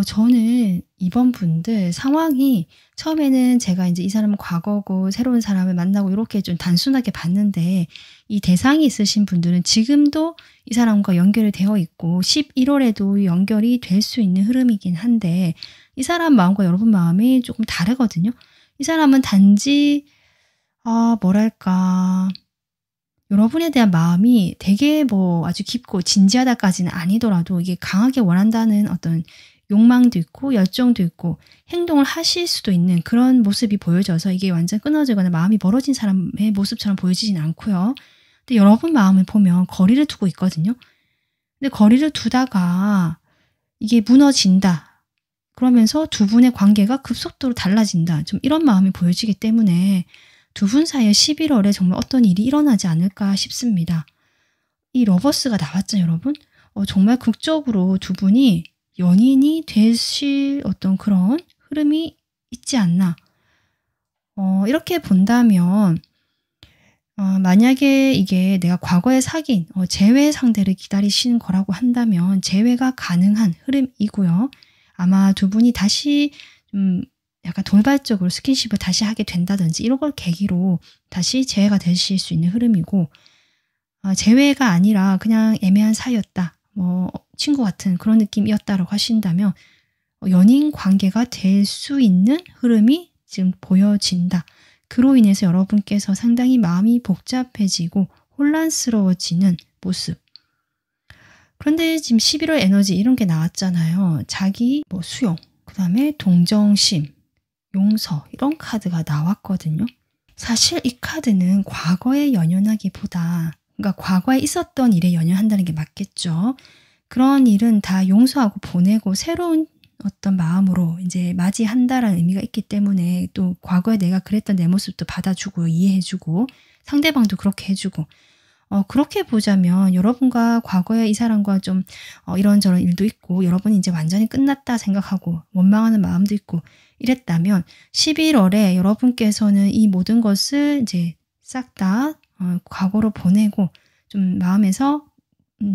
저는 이번 분들 상황이 처음에는 제가 이제 이 사람은 과거고 새로운 사람을 만나고 이렇게 좀 단순하게 봤는데 이 대상이 있으신 분들은 지금도 이 사람과 연결이 되어 있고 11월에도 연결이 될 수 있는 흐름이긴 한데 이 사람 마음과 여러분 마음이 조금 다르거든요. 이 사람은 단지 뭐랄까 여러분에 대한 마음이 되게 뭐 아주 깊고 진지하다까지는 아니더라도 이게 강하게 원한다는 어떤 욕망도 있고 열정도 있고 행동을 하실 수도 있는 그런 모습이 보여져서 이게 완전 끊어지거나 마음이 멀어진 사람의 모습처럼 보여지진 않고요. 근데 여러분 마음을 보면 거리를 두고 있거든요. 근데 거리를 두다가 이게 무너진다. 그러면서 두 분의 관계가 급속도로 달라진다. 좀 이런 마음이 보여지기 때문에 두 분 사이에 11월에 정말 어떤 일이 일어나지 않을까 싶습니다. 이 러버스가 나왔죠, 여러분? 정말 극적으로 두 분이 연인이 되실 어떤 그런 흐름이 있지 않나. 이렇게 본다면 만약에 이게 내가 과거에 사귄 재회 상대를 기다리시는 거라고 한다면 재회가 가능한 흐름이고요. 아마 두 분이 다시 약간 돌발적으로 스킨십을 다시 하게 된다든지 이런 걸 계기로 다시 재회가 되실 수 있는 흐름이고 재회가 아니라 그냥 애매한 사이였다. 뭐 친구 같은 그런 느낌이었다라고 하신다면 연인 관계가 될 수 있는 흐름이 지금 보여진다. 그로 인해서 여러분께서 상당히 마음이 복잡해지고 혼란스러워지는 모습. 그런데 지금 11월 에너지 이런 게 나왔잖아요. 자기 수용, 그 다음에 동정심, 용서 이런 카드가 나왔거든요. 사실 이 카드는 과거에 연연하기보다 그러니까 과거에 있었던 일에 연연한다는 게 맞겠죠. 그런 일은 다 용서하고 보내고 새로운 어떤 마음으로 이제 맞이한다라는 의미가 있기 때문에 또 과거에 내가 그랬던 내 모습도 받아주고 이해해주고 상대방도 그렇게 해주고 그렇게 보자면 여러분과 과거에 이 사람과 좀 이런저런 일도 있고 여러분이 이제 완전히 끝났다 생각하고 원망하는 마음도 있고 이랬다면 11월에 여러분께서는 이 모든 것을 이제 싹 다 과거로 보내고 좀 마음에서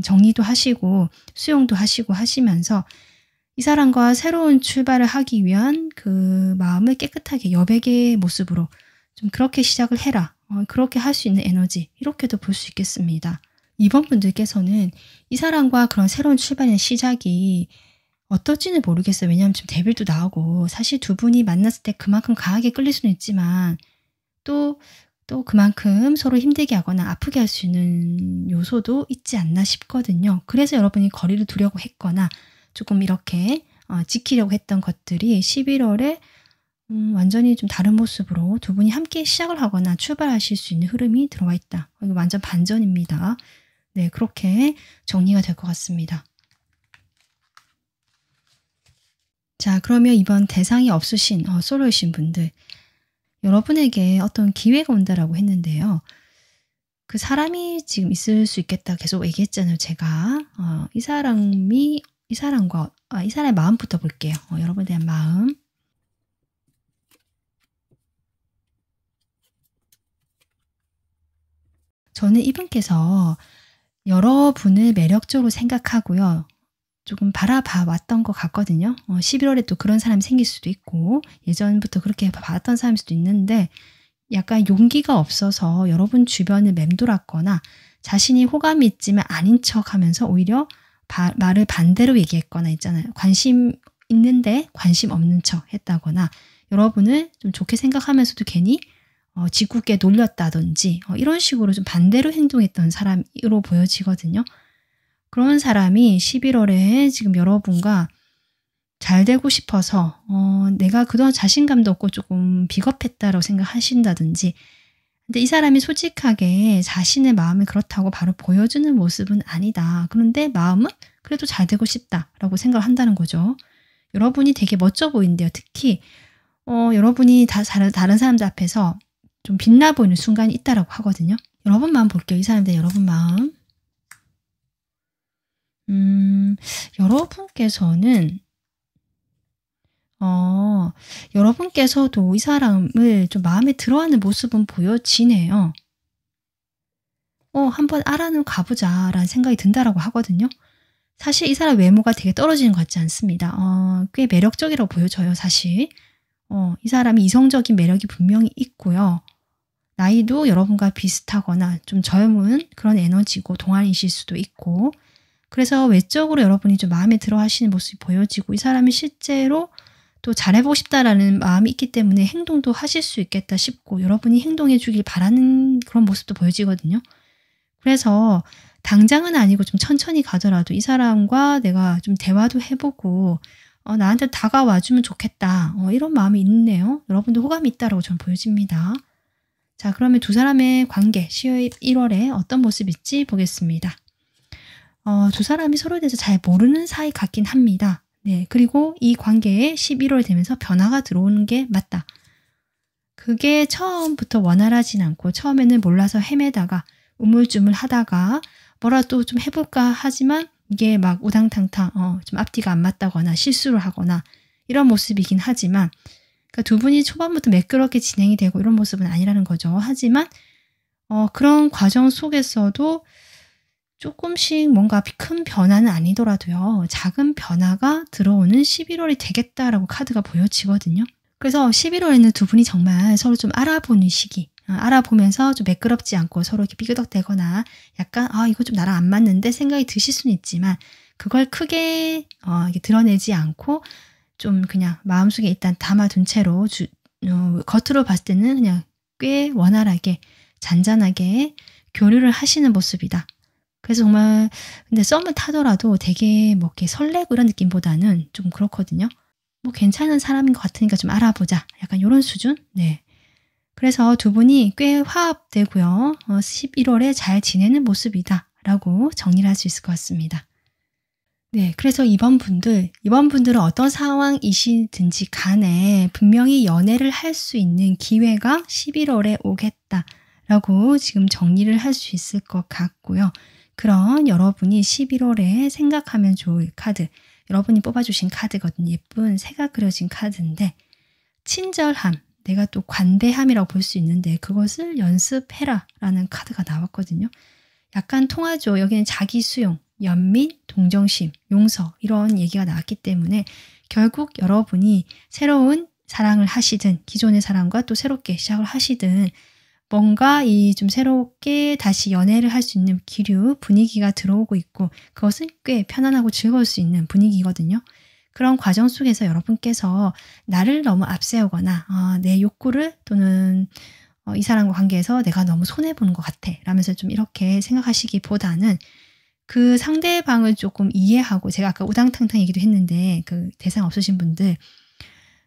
정리도 하시고 수용도 하시고 하시면서 이 사람과 새로운 출발을 하기 위한 그 마음을 깨끗하게 여백의 모습으로 좀 그렇게 시작을 해라. 그렇게 할 수 있는 에너지 이렇게도 볼 수 있겠습니다. 이번 분들께서는 이 사람과 그런 새로운 출발의 시작이 어떨지는 모르겠어요. 왜냐하면 지금 데빌도 나오고 사실 두 분이 만났을 때 그만큼 강하게 끌릴 수는 있지만 또 그만큼 서로 힘들게 하거나 아프게 할 수 있는 요소도 있지 않나 싶거든요. 그래서 여러분이 거리를 두려고 했거나 조금 이렇게 지키려고 했던 것들이 11월에 완전히 좀 다른 모습으로 두 분이 함께 시작을 하거나 출발하실 수 있는 흐름이 들어와 있다. 이거 완전 반전입니다. 네, 그렇게 정리가 될 것 같습니다. 자, 그러면 이번 대상이 없으신 솔로이신 분들, 여러분에게 어떤 기회가 온다라고 했는데요. 그 사람이 지금 있을 수 있겠다 계속 얘기했잖아요. 제가 이 사람의 마음부터 볼게요. 여러분에 대한 마음. 저는 이분께서 여러분을 매력적으로 생각하고요. 조금 바라봐 왔던 것 같거든요. 11월에 또 그런 사람이 생길 수도 있고 예전부터 그렇게 봤던 사람일 수도 있는데 약간 용기가 없어서 여러분 주변을 맴돌았거나 자신이 호감이 있지만 아닌 척하면서 오히려 말을 반대로 얘기했거나 있잖아요. 관심 있는데 관심 없는 척 했다거나 여러분을 좀 좋게 생각하면서도 괜히 짓궂게 놀렸다든지 이런 식으로 좀 반대로 행동했던 사람으로 보여지거든요. 그런 사람이 11월에 지금 여러분과 잘 되고 싶어서 내가 그동안 자신감도 없고 조금 비겁했다라고 생각하신다든지 근데 이 사람이 솔직하게 자신의 마음이 그렇다고 바로 보여주는 모습은 아니다. 그런데 마음은 그래도 잘 되고 싶다라고 생각을 한다는 거죠. 여러분이 되게 멋져 보이는데요. 특히 여러분이 다른 사람들 앞에서 좀 빛나 보이는 순간이 있다라고 하거든요. 여러분 마음 볼게요. 이 사람들 여러분 마음. 여러분께서는 여러분께서도 이 사람을 좀 마음에 들어하는 모습은 보여지네요. 한번 알아는 가보자라는 생각이 든다라고 하거든요. 사실 이 사람 외모가 되게 떨어지는 것 같지 않습니다. 꽤 매력적이라고 보여져요, 사실. 이 사람이 이성적인 매력이 분명히 있고요. 나이도 여러분과 비슷하거나 좀 젊은 그런 에너지고 동안이실 수도 있고 그래서 외적으로 여러분이 좀 마음에 들어 하시는 모습이 보여지고 이 사람이 실제로 또 잘해보고 싶다라는 마음이 있기 때문에 행동도 하실 수 있겠다 싶고 여러분이 행동해 주길 바라는 그런 모습도 보여지거든요. 그래서 당장은 아니고 좀 천천히 가더라도 이 사람과 내가 좀 대화도 해보고 나한테 다가와주면 좋겠다. 이런 마음이 있네요. 여러분도 호감이 있다라고 저는 보여집니다. 자, 그러면 두 사람의 관계 11월에 어떤 모습일지 보겠습니다. 두 사람이 서로에 대해서 잘 모르는 사이 같긴 합니다. 네, 그리고 이 관계에 11월 되면서 변화가 들어오는 게 맞다. 그게 처음부터 원활하진 않고 처음에는 몰라서 헤매다가 우물쭈물 하다가 뭐라도 좀 해볼까 하지만 이게 막 우당탕탕 좀 앞뒤가 안 맞다거나 실수를 하거나 이런 모습이긴 하지만 그러니까 두 분이 초반부터 매끄럽게 진행이 되고 이런 모습은 아니라는 거죠. 하지만 그런 과정 속에서도 조금씩 뭔가 큰 변화는 아니더라도요. 작은 변화가 들어오는 11월이 되겠다라고 카드가 보여지거든요. 그래서 11월에는 두 분이 정말 서로 좀 알아보는 시기. 알아보면서 좀 매끄럽지 않고 서로 이렇게 삐그덕대거나 약간 이거 좀 나랑 안 맞는데 생각이 드실 수는 있지만 그걸 크게 이렇게 드러내지 않고 좀 그냥 마음속에 일단 담아둔 채로 겉으로 봤을 때는 그냥 꽤 원활하게 잔잔하게 교류를 하시는 모습이다. 그래서 정말 근데 썸을 타더라도 되게 뭐 이렇게 설레고 이런 느낌보다는 좀 그렇거든요. 뭐 괜찮은 사람인 것 같으니까 좀 알아보자. 약간 이런 수준? 네. 그래서 두 분이 꽤 화합되고요. 11월에 잘 지내는 모습이다. 라고 정리를 할 수 있을 것 같습니다. 네, 그래서 이번 분들은 어떤 상황이시든지 간에 분명히 연애를 할 수 있는 기회가 11월에 오겠다라고 지금 정리를 할 수 있을 것 같고요. 그런 여러분이 11월에 생각하면 좋을 카드, 여러분이 뽑아주신 카드거든요. 예쁜 새가 그려진 카드인데 친절함, 내가 또 관대함이라고 볼 수 있는데 그것을 연습해라 라는 카드가 나왔거든요. 약간 통하죠. 여기는 자기 수용, 연민, 동정심, 용서 이런 얘기가 나왔기 때문에 결국 여러분이 새로운 사랑을 하시든 기존의 사람과 또 새롭게 시작을 하시든 뭔가 이 좀 새롭게 다시 연애를 할 수 있는 기류, 분위기가 들어오고 있고 그것은 꽤 편안하고 즐거울 수 있는 분위기거든요. 그런 과정 속에서 여러분께서 나를 너무 앞세우거나 내 욕구를 또는 이 사람과 관계에서 내가 너무 손해보는 것 같아 라면서 좀 이렇게 생각하시기보다는 그 상대방을 조금 이해하고 제가 아까 우당탕탕 얘기도 했는데 그 대상 없으신 분들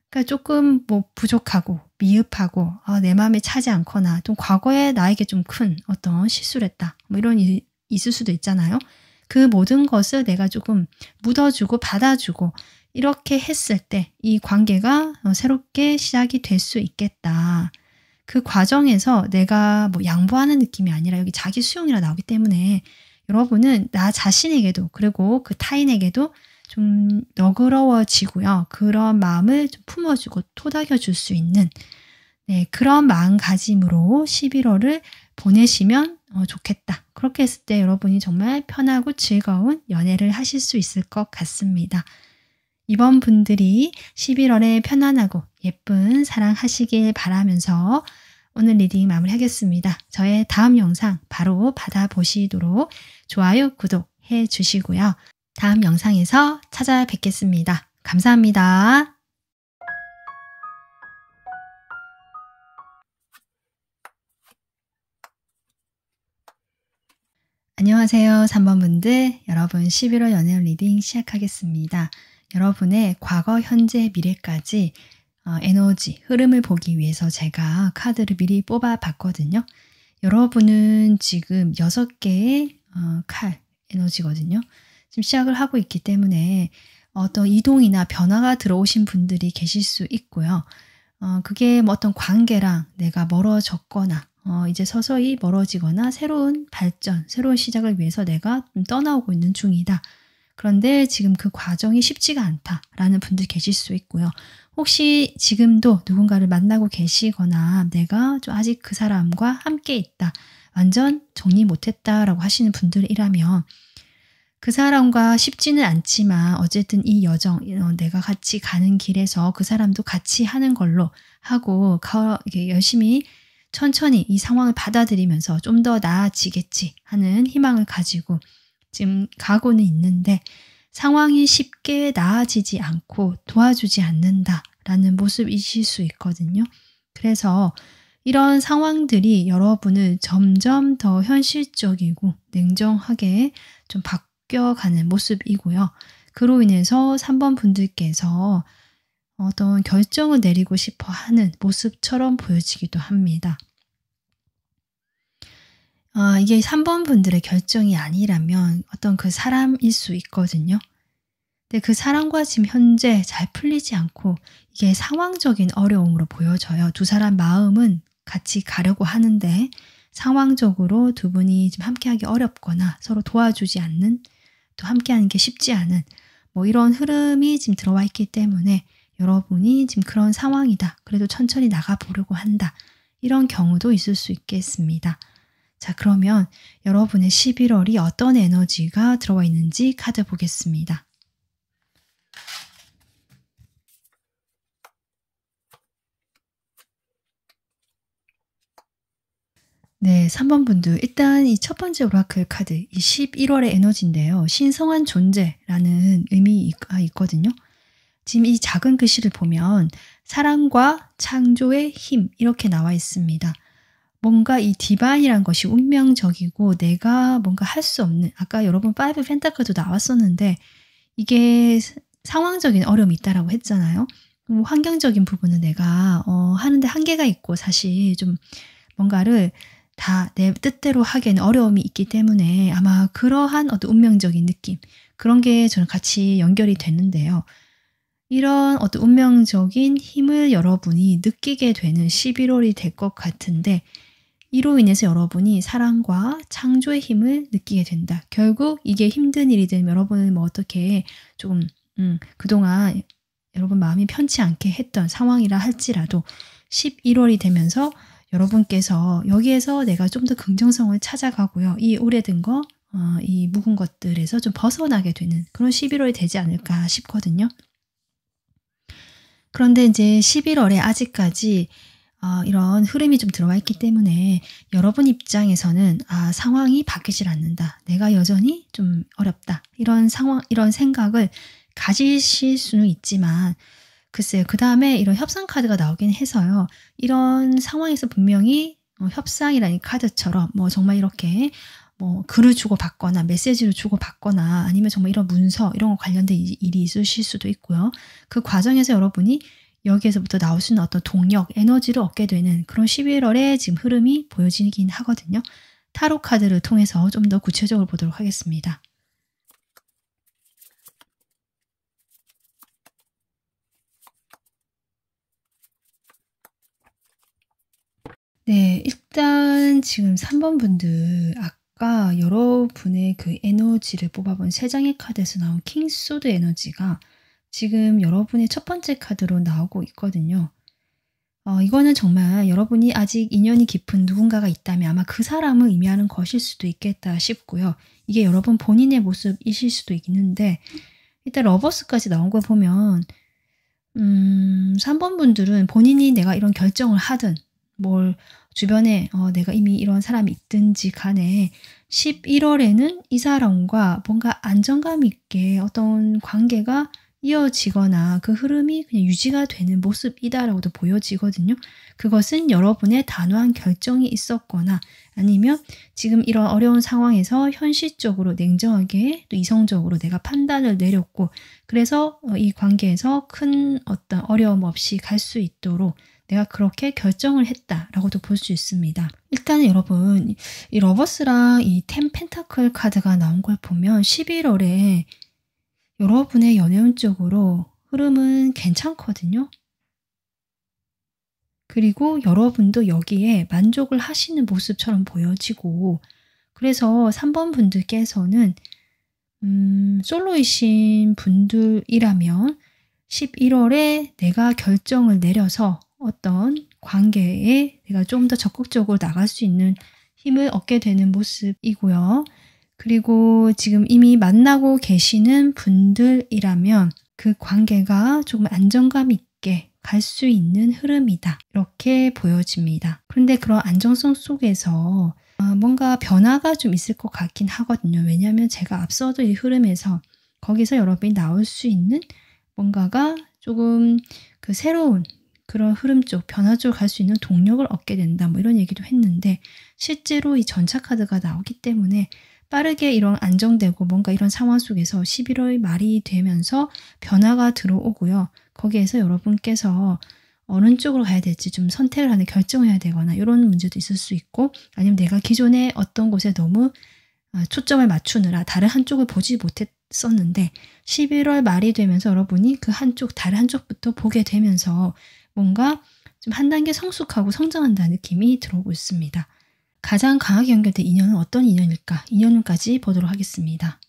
그러니까 조금 뭐 부족하고 미흡하고 내 마음에 차지 않거나 또 과거에 나에게 좀 큰 어떤 실수를 했다 뭐 이런 일이 있을 수도 있잖아요. 그 모든 것을 내가 조금 묻어주고 받아주고 이렇게 했을 때 이 관계가 새롭게 시작이 될 수 있겠다. 그 과정에서 내가 뭐 양보하는 느낌이 아니라 여기 자기 수용이라 나오기 때문에 여러분은 나 자신에게도 그리고 그 타인에게도 좀 너그러워지고요. 그런 마음을 좀 품어주고 토닥여줄 수 있는 그런 마음가짐으로 11월을 보내시면 좋겠다. 그렇게 했을 때 여러분이 정말 편하고 즐거운 연애를 하실 수 있을 것 같습니다. 이번 분들이 11월에 편안하고 예쁜 사랑하시길 바라면서 오늘 리딩 마무리하겠습니다. 저의 다음 영상 바로 받아보시도록 좋아요, 구독해 주시고요. 다음 영상에서 찾아뵙겠습니다. 감사합니다. 안녕하세요. 3번 분들, 여러분 11월 연애 리딩 시작하겠습니다. 여러분의 과거, 현재, 미래까지 에너지, 흐름을 보기 위해서 제가 카드를 미리 뽑아봤거든요. 여러분은 지금 6개의 칼 에너지거든요. 지금 시작을 하고 있기 때문에 어떤 이동이나 변화가 들어오신 분들이 계실 수 있고요. 그게 뭐 어떤 관계랑 내가 멀어졌거나 이제 서서히 멀어지거나 새로운 발전, 새로운 시작을 위해서 내가 좀 떠나오고 있는 중이다. 그런데 지금 그 과정이 쉽지가 않다라는 분들 계실 수 있고요. 혹시 지금도 누군가를 만나고 계시거나 내가 좀 아직 그 사람과 함께 있다. 완전 정리 못했다라고 하시는 분들이라면 그 사람과 쉽지는 않지만 어쨌든 이 여정, 내가 같이 가는 길에서 그 사람도 같이 하는 걸로 하고 이렇게 열심히 천천히 이 상황을 받아들이면서 좀 더 나아지겠지 하는 희망을 가지고 지금 가고는 있는데 상황이 쉽게 나아지지 않고 도와주지 않는다라는 모습이실 수 있거든요. 그래서 이런 상황들이 여러분을 점점 더 현실적이고 냉정하게 좀 바뀌어가는 모습이고요. 그로 인해서 3번 분들께서 어떤 결정을 내리고 싶어 하는 모습처럼 보여지기도 합니다. 이게 3번 분들의 결정이 아니라면 어떤 그 사람일 수 있거든요. 근데 그 사람과 지금 현재 잘 풀리지 않고 이게 상황적인 어려움으로 보여져요. 두 사람 마음은 같이 가려고 하는데 상황적으로 두 분이 지금 함께하기 어렵거나 서로 도와주지 않는 또 함께하는 게 쉽지 않은 뭐 이런 흐름이 지금 들어와 있기 때문에 여러분이 지금 그런 상황이다. 그래도 천천히 나가보려고 한다. 이런 경우도 있을 수 있겠습니다. 자, 그러면 여러분의 11월이 어떤 에너지가 들어와 있는지 카드 보겠습니다. 네, 3번 분들 일단 이 첫 번째 오라클 카드 이 11월의 에너지인데요. 신성한 존재라는 의미가 있거든요. 지금 이 작은 글씨를 보면 사랑과 창조의 힘 이렇게 나와 있습니다. 뭔가 이 디바인이란 것이 운명적이고 내가 뭔가 할 수 없는 아까 여러분 5 펜타클도 나왔었는데 이게 상황적인 어려움이 있다라고 했잖아요. 환경적인 부분은 내가 하는데 한계가 있고 사실 좀 뭔가를 다 내 뜻대로 하기에는 어려움이 있기 때문에 아마 그러한 어떤 운명적인 느낌 그런 게 저는 같이 연결이 됐는데요. 이런 어떤 운명적인 힘을 여러분이 느끼게 되는 11월이 될 것 같은데 이로 인해서 여러분이 사랑과 창조의 힘을 느끼게 된다. 결국 이게 힘든 일이든 여러분을 뭐 어떻게 조금 그동안 여러분 마음이 편치 않게 했던 상황이라 할지라도 11월이 되면서 여러분께서 여기에서 내가 좀 더 긍정성을 찾아가고요. 이 오래된 거, 이 묵은 것들에서 좀 벗어나게 되는 그런 11월이 되지 않을까 싶거든요. 그런데 이제 11월에 아직까지 이런 흐름이 좀 들어와 있기 때문에 여러분 입장에서는 '아 상황이 바뀌질 않는다. 내가 여전히 좀 어렵다.' 이런 상황 이런 생각을 가지실 수는 있지만 글쎄요. 그다음에 이런 협상 카드가 나오긴 해서요. 이런 상황에서 분명히 협상이라는 카드처럼 뭐 정말 이렇게 뭐 글을 주고받거나 메시지를 주고받거나 아니면 정말 이런 문서 이런 거 관련된 일이 있으실 수도 있고요. 그 과정에서 여러분이 여기에서부터 나올 수 있는 어떤 동력, 에너지를 얻게 되는 그런 11월의 지금 흐름이 보여지긴 하거든요. 타로 카드를 통해서 좀 더 구체적으로 보도록 하겠습니다. 네. 일단 지금 3번 분들 아까 여러분의 그 에너지를 뽑아본 3 장의 카드에서 나온 킹 소드 에너지가 지금 여러분의 첫 번째 카드로 나오고 있거든요. 이거는 정말 여러분이 아직 인연이 깊은 누군가가 있다면 아마 그 사람을 의미하는 것일 수도 있겠다 싶고요. 이게 여러분 본인의 모습이실 수도 있는데 일단 러버스까지 나온 걸 보면 3번 분들은 본인이 내가 이런 결정을 하든 뭘 주변에 내가 이미 이런 사람이 있든지 간에 11월에는 이 사람과 뭔가 안정감 있게 어떤 관계가 이어지거나 그 흐름이 그냥 유지가 되는 모습이다라고도 보여지거든요. 그것은 여러분의 단호한 결정이 있었거나 아니면 지금 이런 어려운 상황에서 현실적으로 냉정하게 또 이성적으로 내가 판단을 내렸고 그래서 이 관계에서 큰 어떤 어려움 없이 갈 수 있도록 내가 그렇게 결정을 했다라고도 볼 수 있습니다. 일단은 여러분 이 러버스랑 이 텐 펜타클 카드가 나온 걸 보면 11월에 여러분의 연애운 쪽으로 흐름은 괜찮거든요. 그리고 여러분도 여기에 만족을 하시는 모습처럼 보여지고 그래서 3번 분들께서는 솔로이신 분들이라면 11월에 내가 결정을 내려서 어떤 관계에 내가 좀 더 적극적으로 나갈 수 있는 힘을 얻게 되는 모습이고요. 그리고 지금 이미 만나고 계시는 분들이라면 그 관계가 조금 안정감 있게 갈 수 있는 흐름이다. 이렇게 보여집니다. 그런데 그런 안정성 속에서 뭔가 변화가 좀 있을 것 같긴 하거든요. 왜냐하면 제가 앞서도 이 흐름에서 거기서 여러분이 나올 수 있는 뭔가가 조금 그 새로운 그런 흐름 쪽, 변화 쪽으로 갈 수 있는 동력을 얻게 된다. 뭐 이런 얘기도 했는데 실제로 이 전차 카드가 나오기 때문에 빠르게 이런 안정되고 뭔가 이런 상황 속에서 11월 말이 되면서 변화가 들어오고요. 거기에서 여러분께서 어느 쪽으로 가야 될지 좀 선택을 하는 결정을 해야 되거나 이런 문제도 있을 수 있고 아니면 내가 기존에 어떤 곳에 너무 초점을 맞추느라 다른 한쪽을 보지 못했었는데 11월 말이 되면서 여러분이 그 한쪽, 다른 한쪽부터 보게 되면서 뭔가 좀 한 단계 성숙하고 성장한다는 느낌이 들어오고 있습니다. 가장 강하게 연결된 인연은 어떤 인연일까? 인연운까지 보도록 하겠습니다.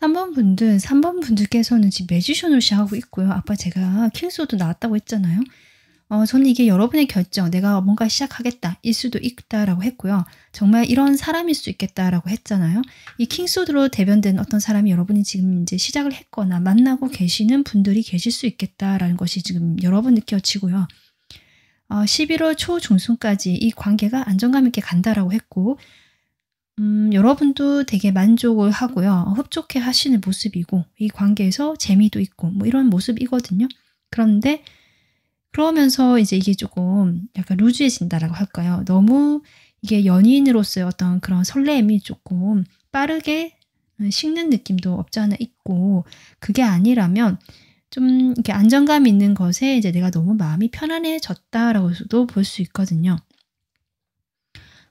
3번 분들께서는 지금 매지션을 시작하고 있고요. 아까 제가 킹소드 나왔다고 했잖아요. 저는 이게 여러분의 결정, '내가 뭔가 시작하겠다.' 일 수도 있다라고 했고요. 정말 '이런 사람일 수 있겠다.'라고 했잖아요. 이 킹소드로 대변된 어떤 사람이 여러분이 지금 이제 시작을 했거나 만나고 계시는 분들이 계실 수 있겠다라는 것이 지금 여러분 느껴지고요. 11월 초중순까지 이 관계가 안정감 있게 간다라고 했고 여러분도 되게 만족을 하고요. 흡족해 하시는 모습이고 이 관계에서 재미도 있고 뭐 이런 모습이거든요. 그런데 그러면서 이제 이게 조금 약간 루즈해진다라고 할까요? 너무 이게 연인으로서의 어떤 그런 설렘이 조금 빠르게 식는 느낌도 없지 않아 있고 그게 아니라면 좀 이렇게 안정감 있는 것에 이제 '내가 너무 마음이 편안해졌다.'라고도 볼 수 있거든요.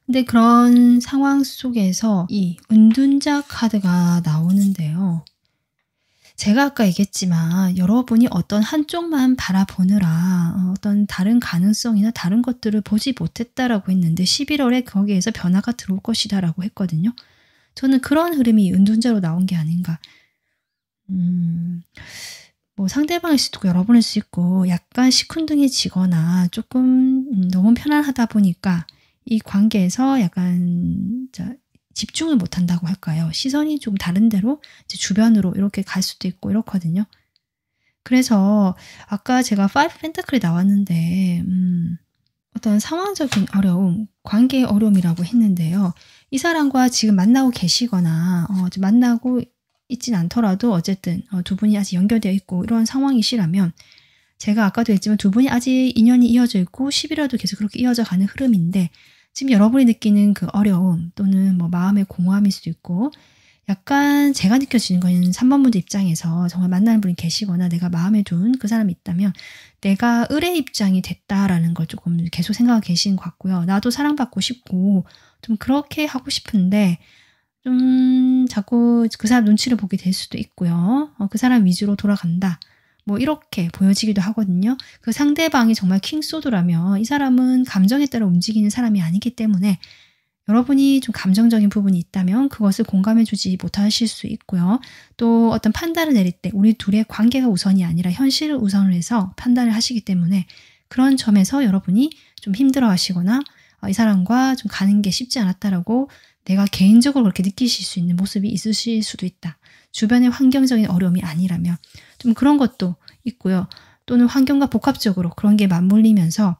근데 그런 상황 속에서 이 은둔자 카드가 나오는데요. 제가 아까 얘기했지만 여러분이 어떤 한쪽만 바라보느라 어떤 다른 가능성이나 다른 것들을 보지 못했다라고 했는데 11월에 거기에서 변화가 들어올 것이다라고 했거든요. 저는 그런 흐름이 은둔자로 나온 게 아닌가. 음. 뭐 상대방일 수도 있고 여러분일 수 있고 약간 시큰둥해지거나 조금 너무 편안하다 보니까 이 관계에서 약간 집중을 못한다고 할까요? 시선이 좀 다른 데로 이제 주변으로 이렇게 갈 수도 있고 이렇거든요. 그래서 아까 제가 파이브 펜타클이 나왔는데 어떤 상황적인 어려움, 관계의 어려움이라고 했는데요. 이 사람과 지금 만나고 계시거나 지금 만나고 있진 않더라도 어쨌든 두 분이 아직 연결되어 있고 이런 상황이시라면 제가 아까도 했지만 두 분이 아직 인연이 이어져 있고 10이라도 계속 그렇게 이어져 가는 흐름인데 지금 여러분이 느끼는 그 어려움 또는 뭐 마음의 공허함일 수도 있고 약간 제가 느껴지는 거는 3번 분들 입장에서 정말 만나는 분이 계시거나 내가 마음에 둔 그 사람이 있다면 내가 을의 입장이 됐다라는 걸 조금 계속 생각하고 계신 것 같고요. 나도 사랑받고 싶고 좀 그렇게 하고 싶은데 좀 자꾸 그 사람 눈치를 보게 될 수도 있고요. 그 사람 위주로 돌아간다. 뭐 이렇게 보여지기도 하거든요. 그 상대방이 정말 킹소드라면 이 사람은 감정에 따라 움직이는 사람이 아니기 때문에 여러분이 좀 감정적인 부분이 있다면 그것을 공감해 주지 못하실 수 있고요. 또 어떤 판단을 내릴 때 우리 둘의 관계가 우선이 아니라 현실을 우선을 해서 판단을 하시기 때문에 그런 점에서 여러분이 좀 힘들어 하시거나 이 사람과 좀 가는 게 쉽지 않았다라고 내가 개인적으로 그렇게 느끼실 수 있는 모습이 있으실 수도 있다. 주변의 환경적인 어려움이 아니라면 좀 그런 것도 있고요. 또는 환경과 복합적으로 그런 게 맞물리면서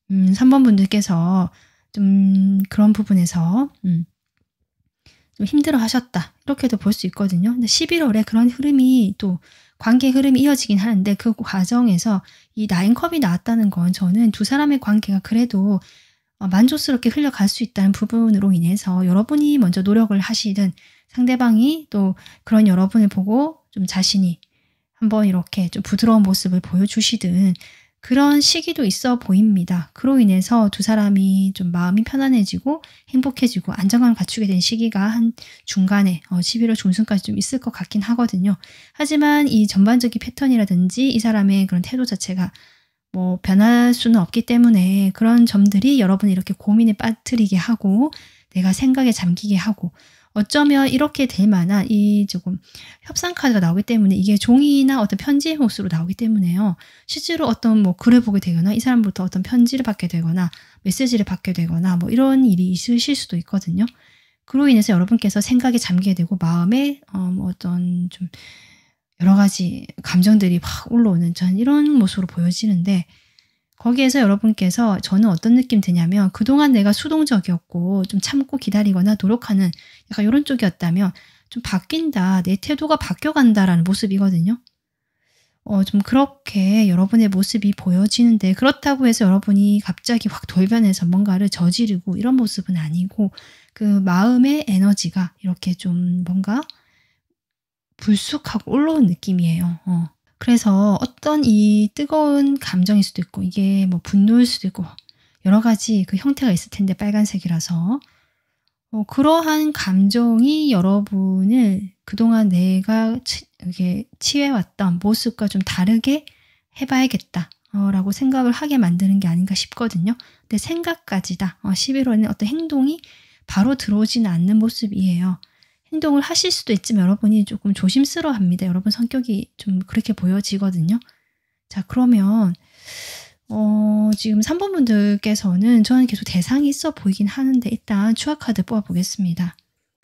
3번 분들께서 좀 그런 부분에서 좀 힘들어 하셨다. 이렇게도 볼 수 있거든요. 근데 11월에 그런 흐름이 또 관계 흐름이 이어지긴 하는데 그 과정에서 이 나인컵이 나왔다는 건 저는 두 사람의 관계가 그래도 만족스럽게 흘러갈 수 있다는 부분으로 인해서 여러분이 먼저 노력을 하시든 상대방이 또 그런 여러분을 보고 좀 자신이 한번 이렇게 좀 부드러운 모습을 보여주시든 그런 시기도 있어 보입니다. 그로 인해서 두 사람이 좀 마음이 편안해지고 행복해지고 안정감을 갖추게 된 시기가 한 중간에 11월 중순까지 좀 있을 것 같긴 하거든요. 하지만 이 전반적인 패턴이라든지 이 사람의 그런 태도 자체가 뭐 변할 수는 없기 때문에 그런 점들이 여러분을 이렇게 고민에 빠뜨리게 하고 내가 생각에 잠기게 하고 어쩌면 이렇게 될 만한 이 조금 협상 카드가 나오기 때문에 이게 종이나 어떤 편지의 몫으로 나오기 때문에요. 실제로 어떤 뭐 글을 보게 되거나 이 사람부터 어떤 편지를 받게 되거나 메시지를 받게 되거나 뭐 이런 일이 있으실 수도 있거든요. 그로 인해서 여러분께서 생각에 잠기게 되고 마음에 뭐 어떤 좀 여러 가지 감정들이 막 올라오는 전 이런 모습으로 보여지는데 거기에서 여러분께서 저는 어떤 느낌 드냐면 그동안 내가 수동적이었고 좀 참고 기다리거나 노력하는 약간 이런 쪽이었다면 좀 바뀐다. 내 태도가 바뀌어간다라는 모습이거든요. 좀 그렇게 여러분의 모습이 보여지는데 그렇다고 해서 여러분이 갑자기 확 돌변해서 뭔가를 저지르고 이런 모습은 아니고 그 마음의 에너지가 이렇게 좀 뭔가 불쑥하고 올라온 느낌이에요. 그래서 어떤 이 뜨거운 감정일 수도 있고 이게 뭐 분노일 수도 있고 여러 가지 그 형태가 있을 텐데 빨간색이라서 그러한 감정이 여러분을 그동안 내가 이렇게 취해왔던 모습과 좀 다르게 해봐야겠다 라고 생각을 하게 만드는 게 아닌가 싶거든요. 근데 생각까지다. 11월에는 어떤 행동이 바로 들어오지는 않는 모습이에요. 행동을 하실 수도 있지만 여러분이 조금 조심스러워합니다. 여러분 성격이 좀 그렇게 보여지거든요. 자, 그러면 지금 3번 분들께서는 저는 계속 대상이 있어 보이긴 하는데 일단 추가 카드 뽑아보겠습니다.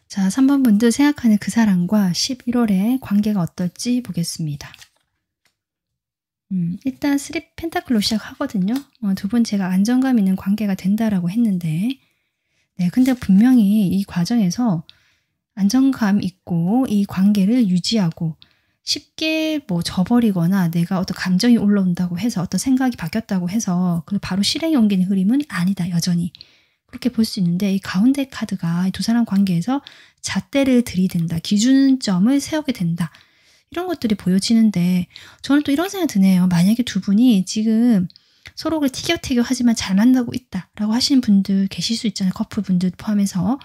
자, 3번 분들 생각하는 그 사람과 11월에 관계가 어떨지 보겠습니다. 일단 3 펜타클로 시작하거든요. 두 분 제가 안정감 있는 관계가 된다라고 했는데 네, 근데 분명히 이 과정에서 안정감 있고 이 관계를 유지하고 쉽게 뭐 저버리거나 내가 어떤 감정이 올라온다고 해서 어떤 생각이 바뀌었다고 해서 그걸 바로 실행에 옮기는 흐름은 아니다. 여전히. 그렇게 볼 수 있는데 이 가운데 카드가 두 사람 관계에서 잣대를 들이댄다. 기준점을 세우게 된다. 이런 것들이 보여지는데 저는 또 이런 생각이 드네요. 만약에 두 분이 지금 서로를 티격태격하지만 잘 만나고 있다라고 하시는 분들 계실 수 있잖아요. 커플분들 포함해서.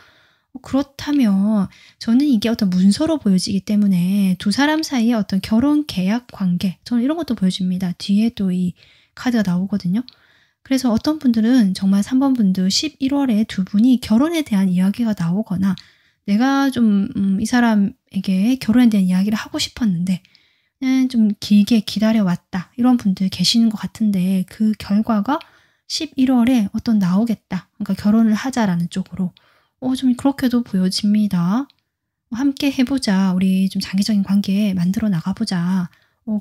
그렇다면 저는 이게 어떤 문서로 보여지기 때문에 두 사람 사이에 어떤 결혼 계약 관계 저는 이런 것도 보여집니다. 뒤에 또 이 카드가 나오거든요. 그래서 어떤 분들은 정말 3번 분들 11월에 두 분이 결혼에 대한 이야기가 나오거나 내가 좀 이 사람 부부에게 결혼에 대한 이야기를 하고 싶었는데 그냥 좀 길게 기다려왔다. 이런 분들 계시는 것 같은데 그 결과가 11월에 어떤 나오겠다. 그러니까 결혼을 하자라는 쪽으로 좀 그렇게도 보여집니다. 함께 해보자. 우리 좀 장기적인 관계 만들어 나가보자.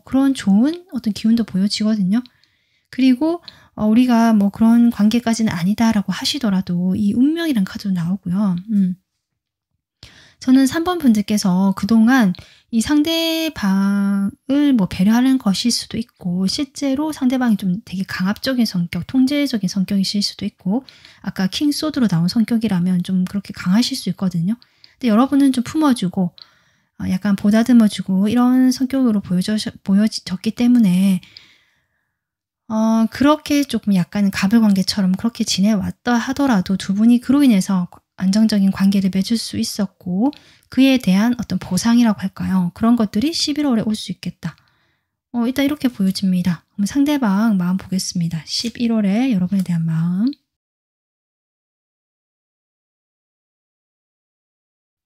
그런 좋은 어떤 기운도 보여지거든요. 그리고 우리가 뭐 그런 관계까지는 아니다라고 하시더라도 이 운명이란 카드도 나오고요. 저는 3번 분들께서 그동안 이 상대방을 뭐 배려하는 것일 수도 있고 실제로 상대방이 좀 되게 강압적인 성격, 통제적인 성격이실 수도 있고 아까 킹소드로 나온 성격이라면 좀 그렇게 강하실 수 있거든요. 근데 여러분은 좀 품어주고 약간 보다듬어주고 이런 성격으로 보여졌기 때문에 그렇게 조금 약간 가불관계처럼 그렇게 지내왔다 하더라도 두 분이 그로 인해서 안정적인 관계를 맺을 수 있었고 그에 대한 어떤 보상이라고 할까요? 그런 것들이 11월에 올 수 있겠다. 일단 이렇게 보여집니다. 그럼 상대방 마음 보겠습니다. 11월에 여러분에 대한 마음.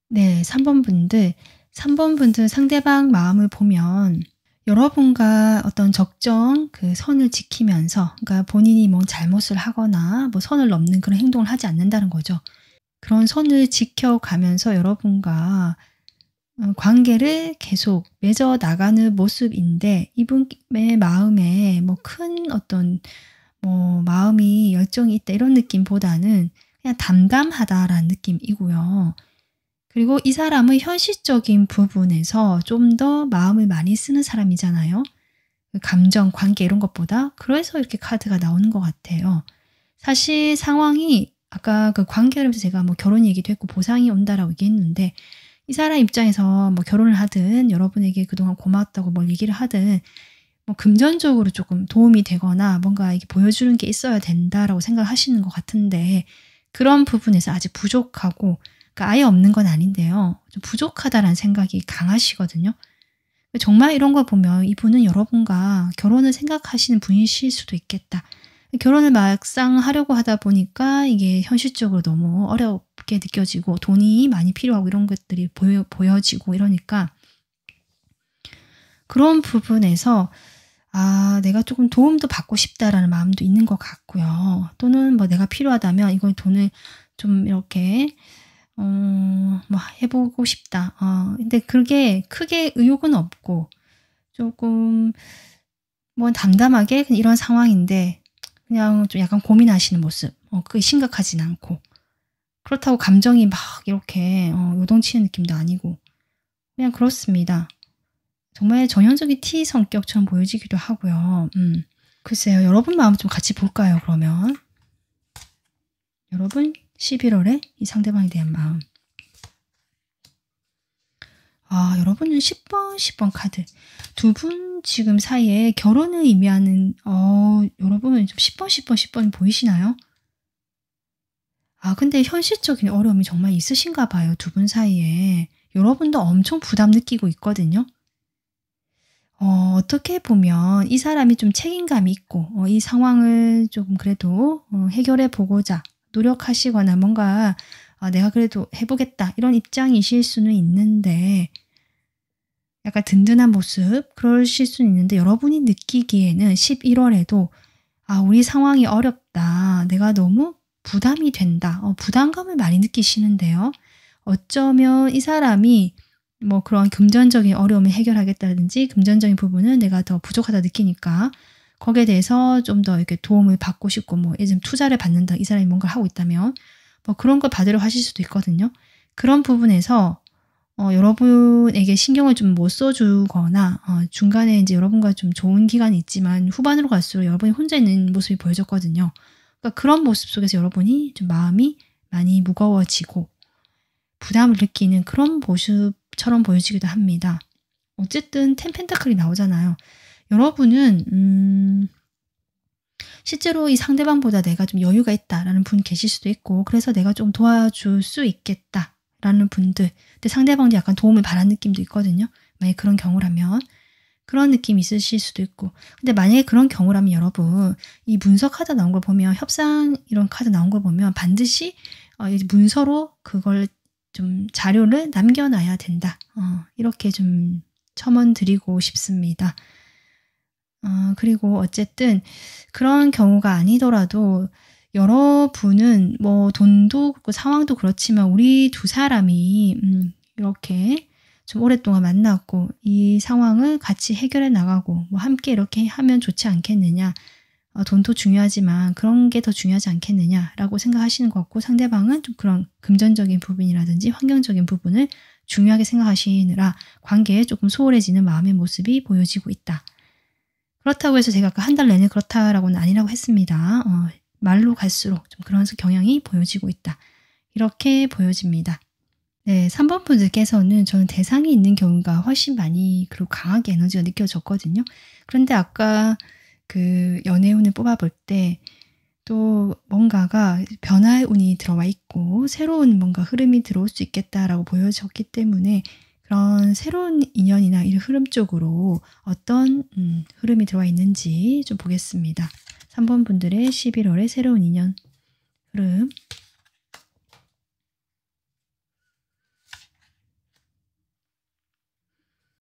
네, 3번 분들. 3번 분들 상대방 마음을 보면 여러분과 어떤 적정 그 선을 지키면서 그러니까 본인이 뭐 잘못을 하거나 뭐 선을 넘는 그런 행동을 하지 않는다는 거죠. 그런 선을 지켜가면서 여러분과 관계를 계속 맺어 나가는 모습인데 이분의 마음에 뭐 큰 어떤 뭐 마음이 열정이 있다 이런 느낌보다는 그냥 담담하다라는 느낌이고요. 그리고 이 사람은 현실적인 부분에서 좀 더 마음을 많이 쓰는 사람이잖아요. 그 감정, 관계 이런 것보다. 그래서 이렇게 카드가 나오는 것 같아요. 사실 상황이 아까 그 관계를 해서 제가 뭐 결혼 얘기도 했고 보상이 온다라고 얘기했는데 이 사람 입장에서 뭐 결혼을 하든 여러분에게 그동안 고맙다고 뭘 얘기를 하든 뭐 금전적으로 조금 도움이 되거나 뭔가 이게 보여주는 게 있어야 된다라고 생각하시는 것 같은데 그런 부분에서 아직 부족하고 그러니까 아예 없는 건 아닌데요. 좀 부족하다라는 생각이 강하시거든요. 정말 이런 거 보면 이분은 여러분과 결혼을 생각하시는 분이실 수도 있겠다. 결혼을 막상 하려고 하다 보니까 이게 현실적으로 너무 어렵게 느껴지고 돈이 많이 필요하고 이런 것들이 보여지고 이러니까 그런 부분에서 내가 조금 도움도 받고 싶다라는 마음도 있는 것 같고요. 또는 뭐 내가 필요하다면 이걸 돈을 좀 이렇게 뭐 해보고 싶다. 근데 그게 크게 의욕은 없고 조금 뭐 담담하게 그냥 이런 상황인데 그냥 좀 약간 고민하시는 모습. 그게 심각하진 않고 그렇다고 감정이 막 이렇게 요동치는 느낌도 아니고 그냥 그렇습니다. 정말 전형적인 T 성격처럼 보여지기도 하고요. 글쎄요. 여러분 마음 좀 같이 볼까요, 그러면? 여러분 11월에 이 상대방에 대한 마음. 여러분은 10번 카드. 두 분 지금 사이에 결혼을 의미하는 여러분은 좀 10번 보이시나요? 근데 현실적인 어려움이 정말 있으신가 봐요, 두 분 사이에. 여러분도 엄청 부담 느끼고 있거든요. 어떻게 보면 이 사람이 좀 책임감이 있고 이 상황을 조금 그래도 해결해 보고자 노력하시거나 뭔가 내가 그래도 해 보겠다 이런 입장이실 수는 있는데 약간 든든한 모습 그러실 수는 있는데 여러분이 느끼기에는 11월에도 우리 상황이 어렵다. 내가 너무 부담이 된다. 부담감을 많이 느끼시는데요. 어쩌면 이 사람이 뭐 그런 금전적인 어려움을 해결하겠다든지 금전적인 부분은 내가 더 부족하다 느끼니까 거기에 대해서 좀 더 이렇게 도움을 받고 싶고 뭐 예를 들면 투자를 받는다. 이 사람이 뭔가를 하고 있다면 뭐 그런 걸 받으려 하실 수도 있거든요. 그런 부분에서 여러분에게 신경을 좀 못 써주거나 중간에 이제 여러분과 좀 좋은 기간이 있지만 후반으로 갈수록 여러분이 혼자 있는 모습이 보여졌거든요. 그러니까 그런 모습 속에서 여러분이 좀 마음이 많이 무거워지고 부담을 느끼는 그런 모습처럼 보여지기도 합니다. 어쨌든 10 펜타클이 나오잖아요. 여러분은 실제로 이 상대방보다 내가 좀 여유가 있다라는 분 계실 수도 있고 그래서 내가 좀 도와줄 수 있겠다라는 분들 근데 상대방도 약간 도움을 바라는 느낌도 있거든요. 만약에 그런 경우라면 그런 느낌이 있으실 수도 있고 근데 만약에 그런 경우라면 여러분 이 문서 카드 나온 걸 보면 협상 이런 카드 나온 걸 보면 반드시 이제 문서로 그걸 좀 자료를 남겨놔야 된다. 이렇게 좀 첨언 드리고 싶습니다. 그리고 어쨌든 그런 경우가 아니더라도 여러분은 뭐 돈도 그렇고 상황도 그렇지만 우리 두 사람이 이렇게 좀 오랫동안 만났고 이 상황을 같이 해결해 나가고 뭐 함께 이렇게 하면 좋지 않겠느냐. 돈도 중요하지만 그런 게 더 중요하지 않겠느냐라고 생각하시는 것 같고 상대방은 좀 그런 금전적인 부분이라든지 환경적인 부분을 중요하게 생각하시느라 관계에 조금 소홀해지는 마음의 모습이 보여지고 있다. 그렇다고 해서 제가 아까 한 달 내내 그렇다라고는 아니라고 했습니다. 말로 갈수록 좀 그런 경향이 보여지고 있다. 이렇게 보여집니다. 네, 3번 분들께서는 저는 대상이 있는 경우가 훨씬 많이 그리고 강하게 에너지가 느껴졌거든요. 그런데 아까 그 연애운을 뽑아볼 때 또 뭔가가 변화의 운이 들어와 있고 새로운 뭔가 흐름이 들어올 수 있겠다라고 보여졌기 때문에 그런 새로운 인연이나 이 흐름 쪽으로 어떤 흐름이 들어와 있는지 좀 보겠습니다. 3번 분들의 11월의 새로운 인연 흐름.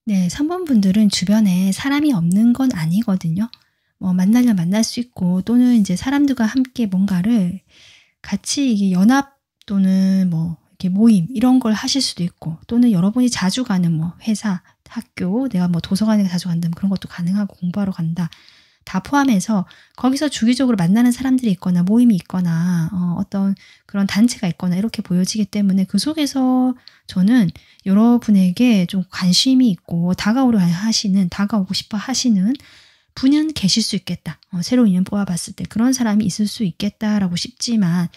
네, 3번 분들은 주변에 사람이 없는 건 아니거든요. 뭐 만나려면 만날 수 있고 또는 이제 사람들과 함께 뭔가를 같이 이게 연합 또는 뭐 이렇게 모임 이런 걸 하실 수도 있고 또는 여러분이 자주 가는 뭐 회사, 학교, 내가 뭐 도서관에 자주 간다면 그런 것도 가능하고 공부하러 간다. 다 포함해서 거기서 주기적으로 만나는 사람들이 있거나 모임이 있거나 어떤 그런 단체가 있거나 이렇게 보여지기 때문에 그 속에서 저는 여러분에게 좀 관심이 있고 다가오고 싶어 하시는 분은 계실 수 있겠다. 새로운 인연 뽑아봤을 때 그런 사람이 있을 수 있겠다라고 싶지만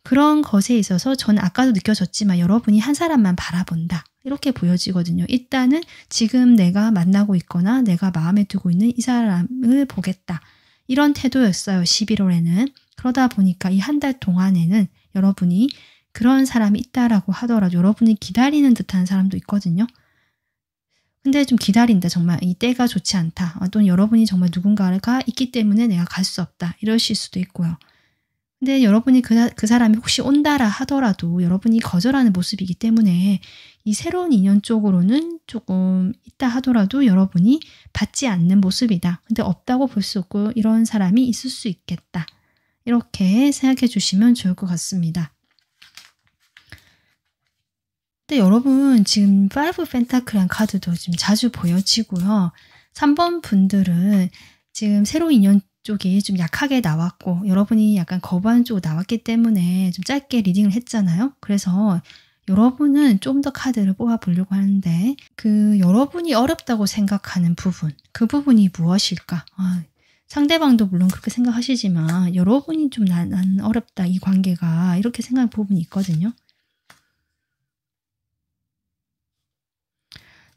그런 것에 있어서 저는 아까도 느껴졌지만 여러분이 한 사람만 바라본다. 이렇게 보여지거든요. 일단은 지금 내가 만나고 있거나 내가 마음에 두고 있는 이 사람을 보겠다. 이런 태도였어요. 11월에는. 그러다 보니까 이 한 달 동안에는 여러분이 그런 사람이 있다라고 하더라도 여러분이 기다리는 듯한 사람도 있거든요. 근데 좀 기다린다. 정말 이 때가 좋지 않다. 또는 여러분이 정말 누군가가 있기 때문에 내가 갈 수 없다. 이러실 수도 있고요. 근데 여러분이 그 사람이 혹시 온다라 하더라도 여러분이 거절하는 모습이기 때문에 이 새로운 인연 쪽으로는 조금 있다 하더라도 여러분이 받지 않는 모습이다. 근데 없다고 볼 수 없고 이런 사람이 있을 수 있겠다. 이렇게 생각해 주시면 좋을 것 같습니다. 근데 여러분 지금 5 펜타클이라는 카드도 지금 자주 보여지고요. 3번 분들은 지금 새로운 인연 쪽이 좀 약하게 나왔고 여러분이 약간 거부하는 쪽으로 나왔기 때문에 좀 짧게 리딩을 했잖아요. 그래서 여러분은 좀 더 카드를 뽑아보려고 하는데 그 여러분이 어렵다고 생각하는 부분, 그 부분이 무엇일까? 상대방도 물론 그렇게 생각하시지만 여러분이 좀 난 어렵다 이 관계가 이렇게 생각하는 부분이 있거든요.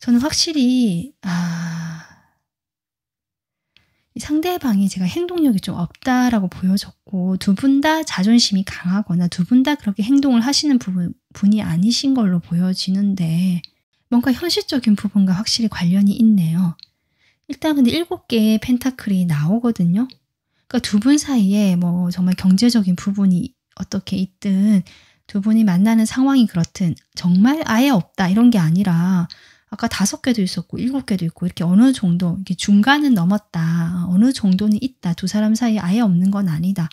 저는 확실히 이 상대방이 제가 행동력이 좀 없다라고 보여졌고 두 분 다 자존심이 강하거나 두 분 다 그렇게 행동을 하시는 분이 아니신 걸로 보여지는데 뭔가 현실적인 부분과 확실히 관련이 있네요. 일단 근데 7개의 펜타클이 나오거든요. 그러니까 두 분 사이에 뭐 정말 경제적인 부분이 어떻게 있든 두 분이 만나는 상황이 그렇든 정말 아예 없다 이런 게 아니라 아까 5개도 있었고 7개도 있고 이렇게 어느 정도 이렇게 중간은 넘었다. 어느 정도는 있다. 두 사람 사이에 아예 없는 건 아니다.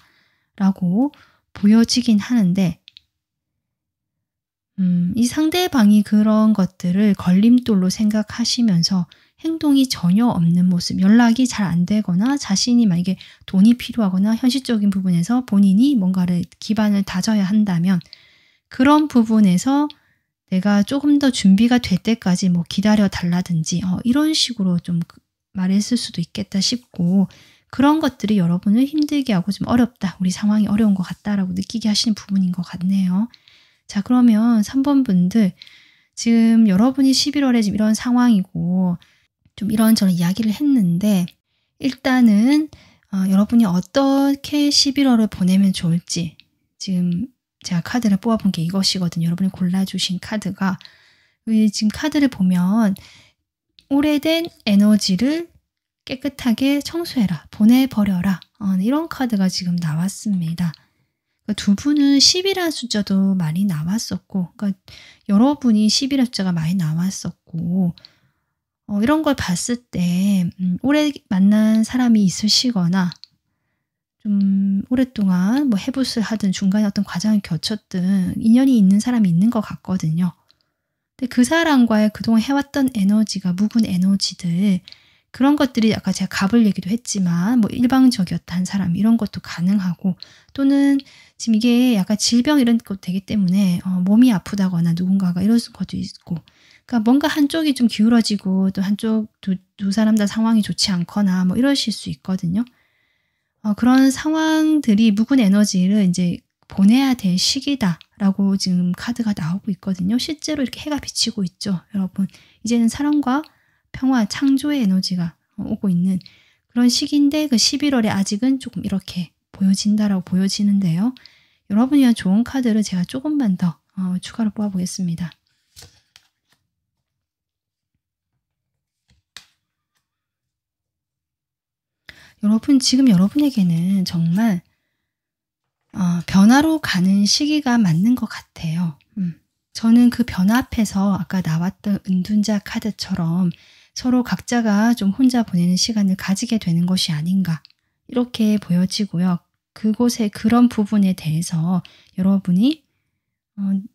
라고 보여지긴 하는데 이 상대방이 그런 것들을 걸림돌로 생각하시면서 행동이 전혀 없는 모습, 연락이 잘 안 되거나 자신이 만약에 돈이 필요하거나 현실적인 부분에서 본인이 뭔가를 기반을 다져야 한다면 그런 부분에서 내가 조금 더 준비가 될 때까지 뭐 기다려 달라든지 이런 식으로 좀 말했을 수도 있겠다 싶고 그런 것들이 여러분을 힘들게 하고 좀 어렵다. 우리 상황이 어려운 것 같다라고 느끼게 하시는 부분인 것 같네요. 자, 그러면 3번 분들 지금 여러분이 11월에 지금 이런 상황이고 좀 이런저런 이야기를 했는데 일단은 여러분이 어떻게 11월을 보내면 좋을지 지금 제가 카드를 뽑아본 게 이것이거든요. 여러분이 골라주신 카드가 지금 카드를 보면 오래된 에너지를 깨끗하게 청소해라. 보내버려라. 이런 카드가 지금 나왔습니다. 두 분은 10이라는 숫자도 많이 나왔었고, 그러니까 여러분이 10이라는 숫자가 많이 나왔었고, 이런 걸 봤을 때 오래 만난 사람이 있으시거나 좀 오랫동안 뭐 해붓을 하든 중간에 어떤 과정을 거쳤든 인연이 있는 사람이 있는 것 같거든요. 근데 그 사람과의 그동안 해왔던 에너지가 묵은 에너지들 그런 것들이 아까 제가 갑을 얘기도 했지만 뭐 일방적이었다는 사람 이런 것도 가능하고 또는 지금 이게 약간 질병 이런 것도 되기 때문에 몸이 아프다거나 누군가가 이럴 것도 있고 그러니까 뭔가 한쪽이 좀 기울어지고 또 한쪽 두 사람 다 상황이 좋지 않거나 뭐 이러실 수 있거든요. 그런 상황들이 묵은 에너지를 이제 보내야 될 시기다라고 지금 카드가 나오고 있거든요. 실제로 이렇게 해가 비치고 있죠, 여러분. 이제는 사랑과 평화, 창조의 에너지가 오고 있는 그런 시기인데 그 11월에 아직은 조금 이렇게 보여진다라고 보여지는데요. 여러분이 위한 좋은 카드를 제가 조금만 더 추가로 뽑아보겠습니다. 여러분 지금 여러분에게는 정말 변화로 가는 시기가 맞는 것 같아요. 저는 그 변화 앞에서 아까 나왔던 은둔자 카드처럼 서로 각자가 좀 혼자 보내는 시간을 가지게 되는 것이 아닌가 이렇게 보여지고요. 그곳의 그런 부분에 대해서 여러분이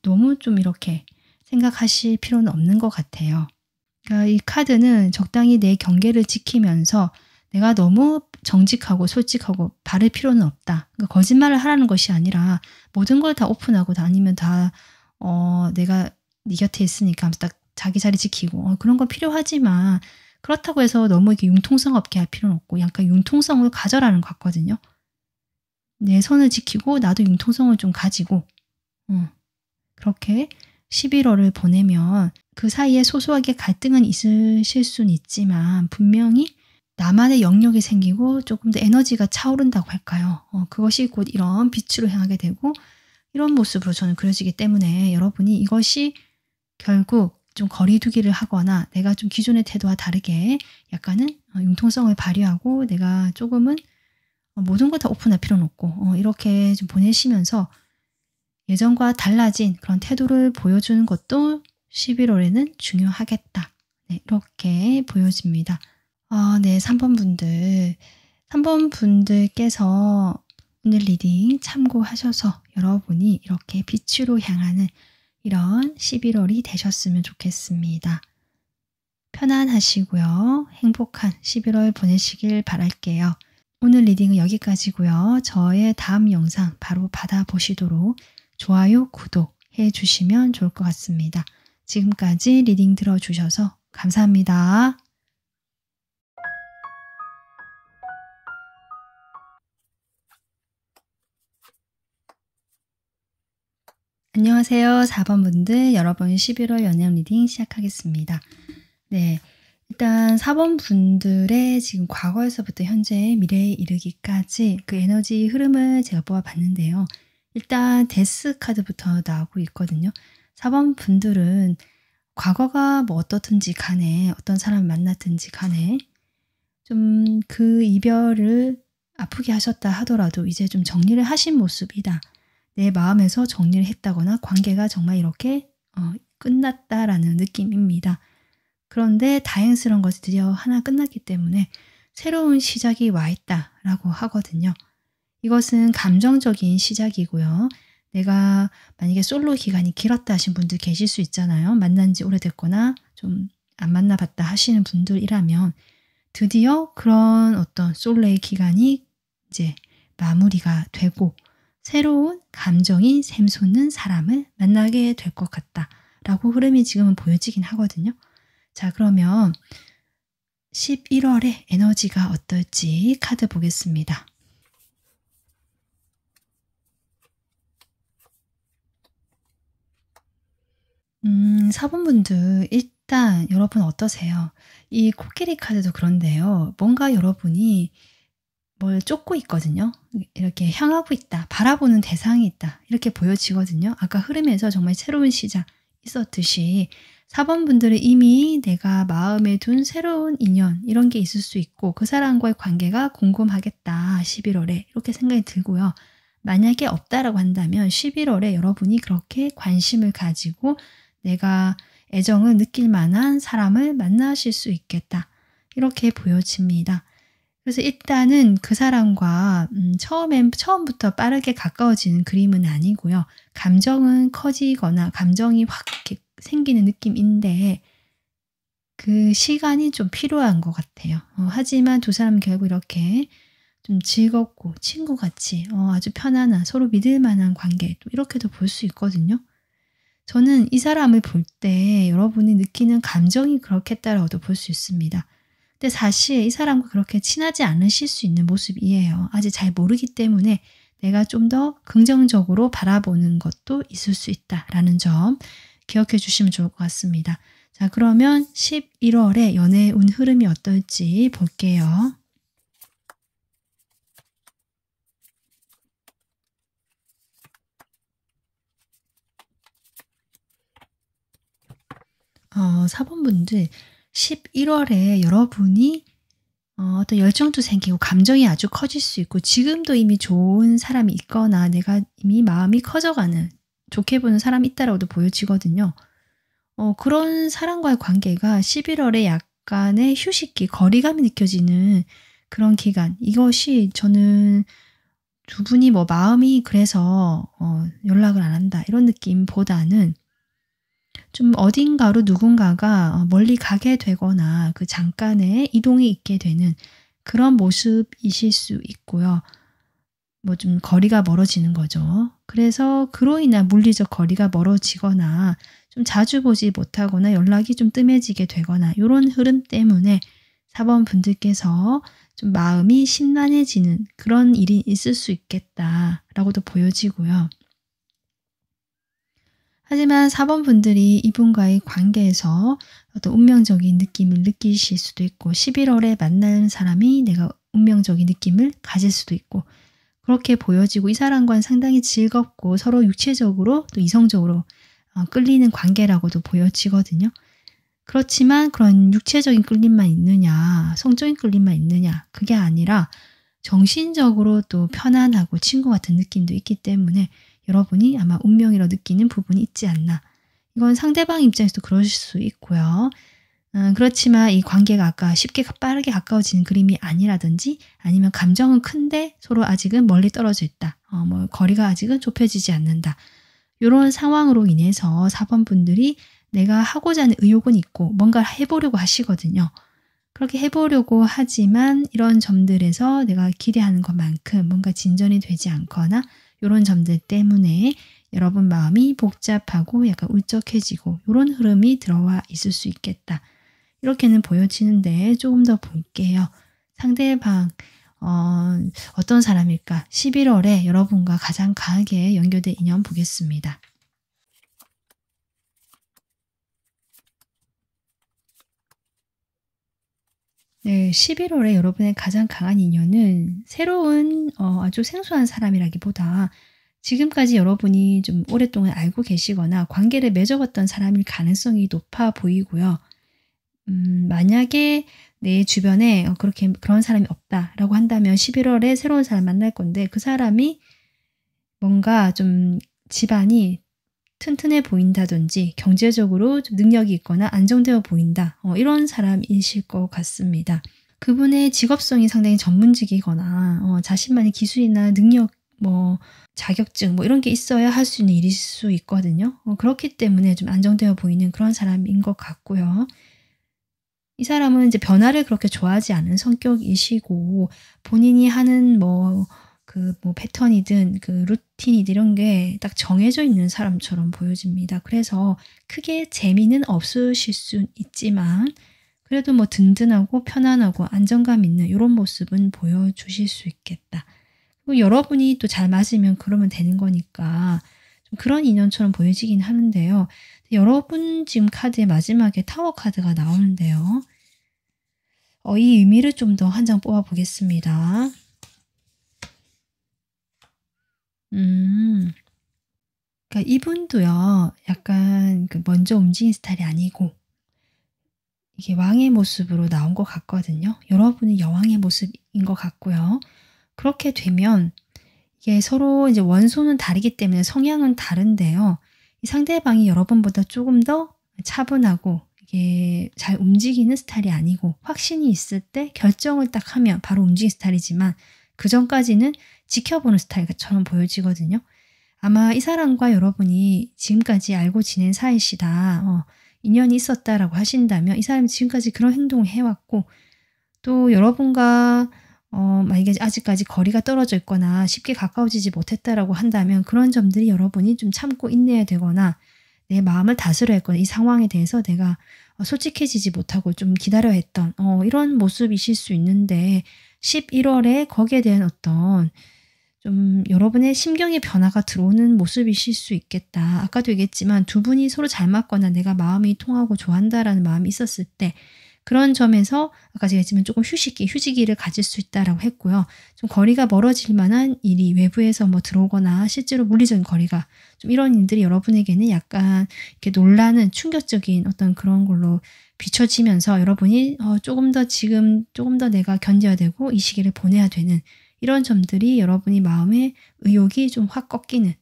너무 좀 이렇게 생각하실 필요는 없는 것 같아요. 그러니까 이 카드는 적당히 내 경계를 지키면서 내가 너무 정직하고 솔직하고 바를 필요는 없다. 그러니까 거짓말을 하라는 것이 아니라 모든 걸 다 오픈하고 다니면 다 내가 네 곁에 있으니까 딱 자기 자리 지키고 그런 건 필요하지만 그렇다고 해서 너무 이렇게 융통성 없게 할 필요는 없고 약간 융통성을 가져라는 것 같거든요. 내 선을 지키고 나도 융통성을 좀 가지고 그렇게 11월을 보내면 그 사이에 소소하게 갈등은 있으실 수는 있지만 분명히 나만의 영역이 생기고 조금 더 에너지가 차오른다고 할까요? 그것이 곧 이런 빛으로 향하게 되고 이런 모습으로 저는 그려지기 때문에 여러분이 이것이 결국 좀 거리두기를 하거나 내가 좀 기존의 태도와 다르게 약간은 융통성을 발휘하고 내가 조금은 모든 걸 다 오픈할 필요는 없고 이렇게 좀 보내시면서 예전과 달라진 그런 태도를 보여주는 것도 11월에는 중요하겠다. 네, 이렇게 보여집니다. 네, 3번 분들. 3번 분들께서 오늘 리딩 참고하셔서 여러분이 이렇게 빛으로 향하는 이런 11월이 되셨으면 좋겠습니다. 편안하시고요. 행복한 11월 보내시길 바랄게요. 오늘 리딩은 여기까지고요. 저의 다음 영상 바로 받아보시도록 좋아요, 구독 해주시면 좋을 것 같습니다. 지금까지 리딩 들어주셔서 감사합니다. 안녕하세요. 4번 분들, 여러분 11월 연애운 리딩 시작하겠습니다. 네, 일단 4번 분들의 지금 과거에서부터 현재 미래에 이르기까지 그 에너지 흐름을 제가 뽑아봤는데요. 일단 데스 카드부터 나오고 있거든요. 4번 분들은 과거가 뭐 어떻든지 간에 어떤 사람을 만났든지 간에 좀 그 이별을 아프게 하셨다 하더라도 이제 좀 정리를 하신 모습이다. 내 마음에서 정리를 했다거나 관계가 정말 이렇게 끝났다라는 느낌입니다. 그런데 다행스러운 것이 드디어 하나 끝났기 때문에 새로운 시작이 와 있다라고 하거든요. 이것은 감정적인 시작이고요. 내가 만약에 솔로 기간이 길었다 하신 분들 계실 수 있잖아요. 만난 지 오래됐거나 좀 안 만나봤다 하시는 분들이라면 드디어 그런 어떤 솔로의 기간이 이제 마무리가 되고 새로운 감정이 샘솟는 사람을 만나게 될 것 같다라고 흐름이 지금은 보여지긴 하거든요. 자, 그러면 11월의 에너지가 어떨지 카드 보겠습니다. 4번 분들 일단 여러분 어떠세요? 이 코끼리 카드도 그런데요. 뭔가 여러분이 뭘 쫓고 있거든요. 이렇게 향하고 있다. 바라보는 대상이 있다. 이렇게 보여지거든요. 아까 흐름에서 정말 새로운 시작 있었듯이 4번 분들은 이미 내가 마음에 둔 새로운 인연 이런 게 있을 수 있고 그 사람과의 관계가 궁금하겠다. 11월에 이렇게 생각이 들고요. 만약에 없다라고 한다면 11월에 여러분이 그렇게 관심을 가지고 내가 애정을 느낄 만한 사람을 만나실 수 있겠다. 이렇게 보여집니다. 그래서 일단은 그 사람과 처음부터 빠르게 가까워지는 그림은 아니고요. 감정은 커지거나 감정이 확 이렇게 생기는 느낌인데 그 시간이 좀 필요한 것 같아요. 하지만 두 사람은 결국 이렇게 좀 즐겁고 친구같이 아주 편안한 서로 믿을 만한 관계 또 이렇게도 볼 수 있거든요. 저는 이 사람을 볼 때 여러분이 느끼는 감정이 그렇겠다라고도 볼 수 있습니다. 근데 사실 이 사람과 그렇게 친하지 않으실 수 있는 모습이에요. 아직 잘 모르기 때문에 내가 좀 더 긍정적으로 바라보는 것도 있을 수 있다라는 점 기억해 주시면 좋을 것 같습니다. 자, 그러면 11월에 연애의 운 흐름이 어떨지 볼게요. 사번분들 11월에 여러분이 어떤 열정도 생기고 감정이 아주 커질 수 있고 지금도 이미 좋은 사람이 있거나 내가 이미 마음이 커져가는 좋게 보는 사람이 있다라고도 보여지거든요. 그런 사람과의 관계가 11월에 약간의 휴식기, 거리감이 느껴지는 그런 기간. 이것이 저는 두 분이 뭐 마음이 그래서 연락을 안 한다 이런 느낌보다는 좀 어딘가로 누군가가 멀리 가게 되거나 그 잠깐의 이동이 있게 되는 그런 모습이실 수 있고요. 뭐 좀 거리가 멀어지는 거죠. 그래서 그로 인한 물리적 거리가 멀어지거나 좀 자주 보지 못하거나 연락이 좀 뜸해지게 되거나 이런 흐름 때문에 4번 분들께서 좀 마음이 심란해지는 그런 일이 있을 수 있겠다라고도 보여지고요. 하지만 4번 분들이 이분과의 관계에서 어떤 운명적인 느낌을 느끼실 수도 있고 11월에 만나는 사람이 내가 운명적인 느낌을 가질 수도 있고 그렇게 보여지고 이 사람과는 상당히 즐겁고 서로 육체적으로 또 이성적으로 끌리는 관계라고도 보여지거든요. 그렇지만 그런 육체적인 끌림만 있느냐, 성적인 끌림만 있느냐, 그게 아니라 정신적으로 또 편안하고 친구 같은 느낌도 있기 때문에 여러분이 아마 운명이라고 느끼는 부분이 있지 않나. 이건 상대방 입장에서도 그럴 수 있고요. 그렇지만 이 관계가 아까 쉽게 빠르게 가까워지는 그림이 아니라든지 아니면 감정은 큰데 서로 아직은 멀리 떨어져 있다. 뭐 거리가 아직은 좁혀지지 않는다. 요런 상황으로 인해서 4번 분들이 내가 하고자 하는 의욕은 있고 뭔가를 해보려고 하시거든요. 그렇게 해보려고 하지만 이런 점들에서 내가 기대하는 것만큼 뭔가 진전이 되지 않거나 요런 점들 때문에 여러분 마음이 복잡하고 약간 울적해지고 요런 흐름이 들어와 있을 수 있겠다. 이렇게는 보여지는데 조금 더 볼게요. 상대방 어떤 사람일까? 11월에 여러분과 가장 강하게 연결된 인연 보겠습니다. 네, 11월에 여러분의 가장 강한 인연은 새로운 아주 생소한 사람이라기보다 지금까지 여러분이 좀 오랫동안 알고 계시거나 관계를 맺어왔던 사람일 가능성이 높아 보이고요. 만약에 내 주변에 그렇게 그런 사람이 없다라고 한다면 11월에 새로운 사람 만날 건데 그 사람이 뭔가 좀 집안이 튼튼해 보인다든지 경제적으로 좀 능력이 있거나 안정되어 보인다. 이런 사람이실 것 같습니다. 그분의 직업성이 상당히 전문직이거나 자신만의 기술이나 능력 뭐 자격증 뭐 이런 게 있어야 할 수 있는 일일 수 있거든요. 그렇기 때문에 좀 안정되어 보이는 그런 사람인 것 같고요. 이 사람은 이제 변화를 그렇게 좋아하지 않은 성격이시고 본인이 하는 뭐 패턴이든 그 루틴이든 이런 게 딱 정해져 있는 사람처럼 보여집니다. 그래서 크게 재미는 없으실 수 있지만 그래도 뭐 든든하고 편안하고 안정감 있는 이런 모습은 보여주실 수 있겠다. 그리고 여러분이 또 잘 맞으면 그러면 되는 거니까 좀 그런 인연처럼 보여지긴 하는데요. 여러분 지금 카드의 마지막에 타워 카드가 나오는데요. 이 의미를 좀 더 한 장 뽑아 보겠습니다. 음. 그러니까 이분도요. 약간 먼저 움직이는 스타일이 아니고 이게 왕의 모습으로 나온 것 같거든요. 여러분은 여왕의 모습인 것 같고요. 그렇게 되면 이게 서로 이제 원소는 다르기 때문에 성향은 다른데요. 이 상대방이 여러분보다 조금 더 차분하고 이게 잘 움직이는 스타일이 아니고 확신이 있을 때 결정을 딱 하면 바로 움직이는 스타일이지만 그전까지는 지켜보는 스타일처럼 보여지거든요. 아마 이 사람과 여러분이 지금까지 알고 지낸 사이시다. 인연이 있었다라고 하신다면 이 사람이 지금까지 그런 행동을 해왔고 또 여러분과 만약에 아직까지 거리가 떨어져 있거나 쉽게 가까워지지 못했다라고 한다면 그런 점들이 여러분이 좀 참고 인내해야 되거나 내 마음을 다스려야 했거나 이 상황에 대해서 내가 솔직해지지 못하고 좀 기다려야 했던 이런 모습이실 수 있는데 11월에 거기에 대한 어떤 좀 여러분의 심경의 변화가 들어오는 모습이실 수 있겠다. 아까도 얘기했지만 두 분이 서로 잘 맞거나 내가 마음이 통하고 좋아한다라는 마음이 있었을 때 그런 점에서 아까 제가 했지만 조금 휴지기를 가질 수 있다라고 했고요. 좀 거리가 멀어질 만한 일이 외부에서 뭐 들어오거나 실제로 물리적인 거리가 좀 이런 일들이 여러분에게는 약간 이렇게 놀라는 충격적인 어떤 그런 걸로 비춰지면서 여러분이 조금 더 내가 견뎌야 되고 이 시기를 보내야 되는 이런 점들이 여러분이 마음의 의욕이 좀 확 꺾이는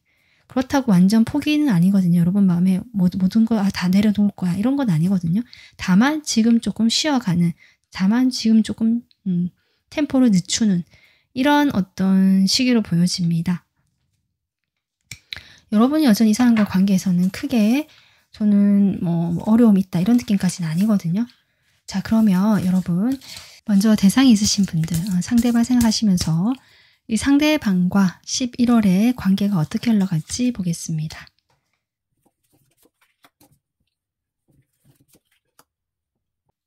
그렇다고 완전 포기는 아니거든요. 여러분 마음에 모든 거 다 내려놓을 거야 이런 건 아니거든요. 다만 지금 조금 쉬어가는 다만 지금 조금 템포를 늦추는 이런 어떤 시기로 보여집니다. 여러분이 여전히 이 사람과 관계에서는 크게 저는 뭐 어려움이 있다 이런 느낌까지는 아니거든요. 자 그러면 여러분 먼저 대상이 있으신 분들 상대방 생각하시면서 이 상대방과 11월에 관계가 어떻게 흘러갈지 보겠습니다.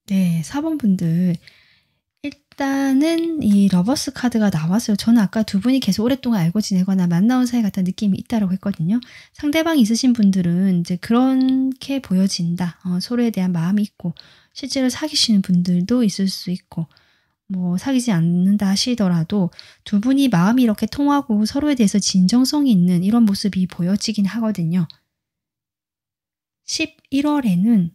네, 4번 분들 일단은 이 러버스 카드가 나왔어요. 저는 아까 두 분이 계속 오랫동안 알고 지내거나 만나온 사이 같은 느낌이 있다고 했거든요. 상대방이 있으신 분들은 이제 그렇게 보여진다. 서로에 대한 마음이 있고 실제로 사귀시는 분들도 있을 수 있고 뭐 사귀지 않는다 하시더라도 두 분이 마음이 이렇게 통하고 서로에 대해서 진정성이 있는 이런 모습이 보여지긴 하거든요. 11월에는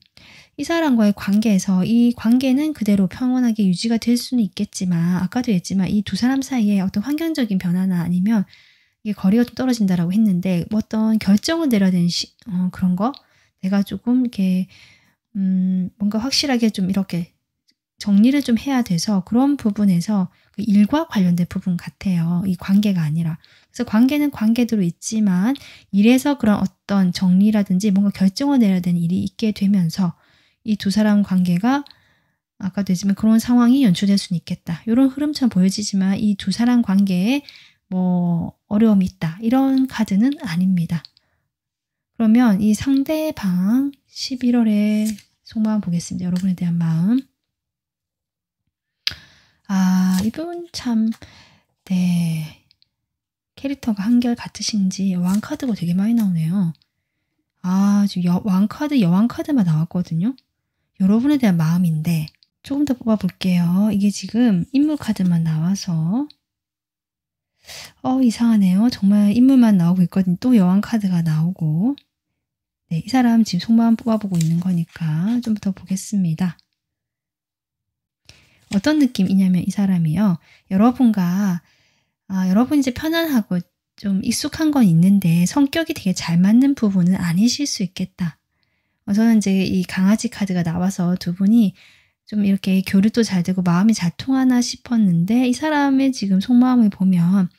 이 사람과의 관계에서 이 관계는 그대로 평온하게 유지가 될 수는 있겠지만 아까도 했지만 이 두 사람 사이에 어떤 환경적인 변화나 아니면 이게 거리가 좀 떨어진다라고 했는데 뭐 어떤 결정을 내려야 되는 그런 거 내가 조금 이렇게 뭔가 확실하게 좀 이렇게 정리를 좀 해야 돼서 그런 부분에서 그 일과 관련된 부분 같아요. 이 관계가 아니라. 그래서 관계는 관계대로 있지만 일에서 그런 어떤 정리라든지 뭔가 결정을 내려야 되는 일이 있게 되면서 이 두 사람 관계가 아까도 했지만 그런 상황이 연출될 수는 있겠다. 이런 흐름처럼 보여지지만 이 두 사람 관계에 뭐 어려움이 있다. 이런 카드는 아닙니다. 그러면 이 상대방 11월에 속마음 보겠습니다. 여러분에 대한 마음. 이분 참, 네. 캐릭터가 한결 같으신지 여왕 카드가 되게 많이 나오네요. 지금 여왕 카드만 나왔거든요. 여러분에 대한 마음인데 조금 더 뽑아볼게요. 이게 지금 인물 카드만 나와서 이상하네요. 정말 인물만 나오고 있거든요. 또 여왕 카드가 나오고 네, 이 사람 지금 속마음 뽑아보고 있는 거니까 좀 더 보겠습니다. 어떤 느낌이냐면 이 사람이요. 여러분과 여러분 이제 편안하고 좀 익숙한 건 있는데 성격이 되게 잘 맞는 부분은 아니실 수 있겠다. 저는 이제 이 강아지 카드가 나와서 두 분이 좀 이렇게 교류도 잘 되고 마음이 잘 통하나 싶었는데 이 사람의 지금 속마음을 보면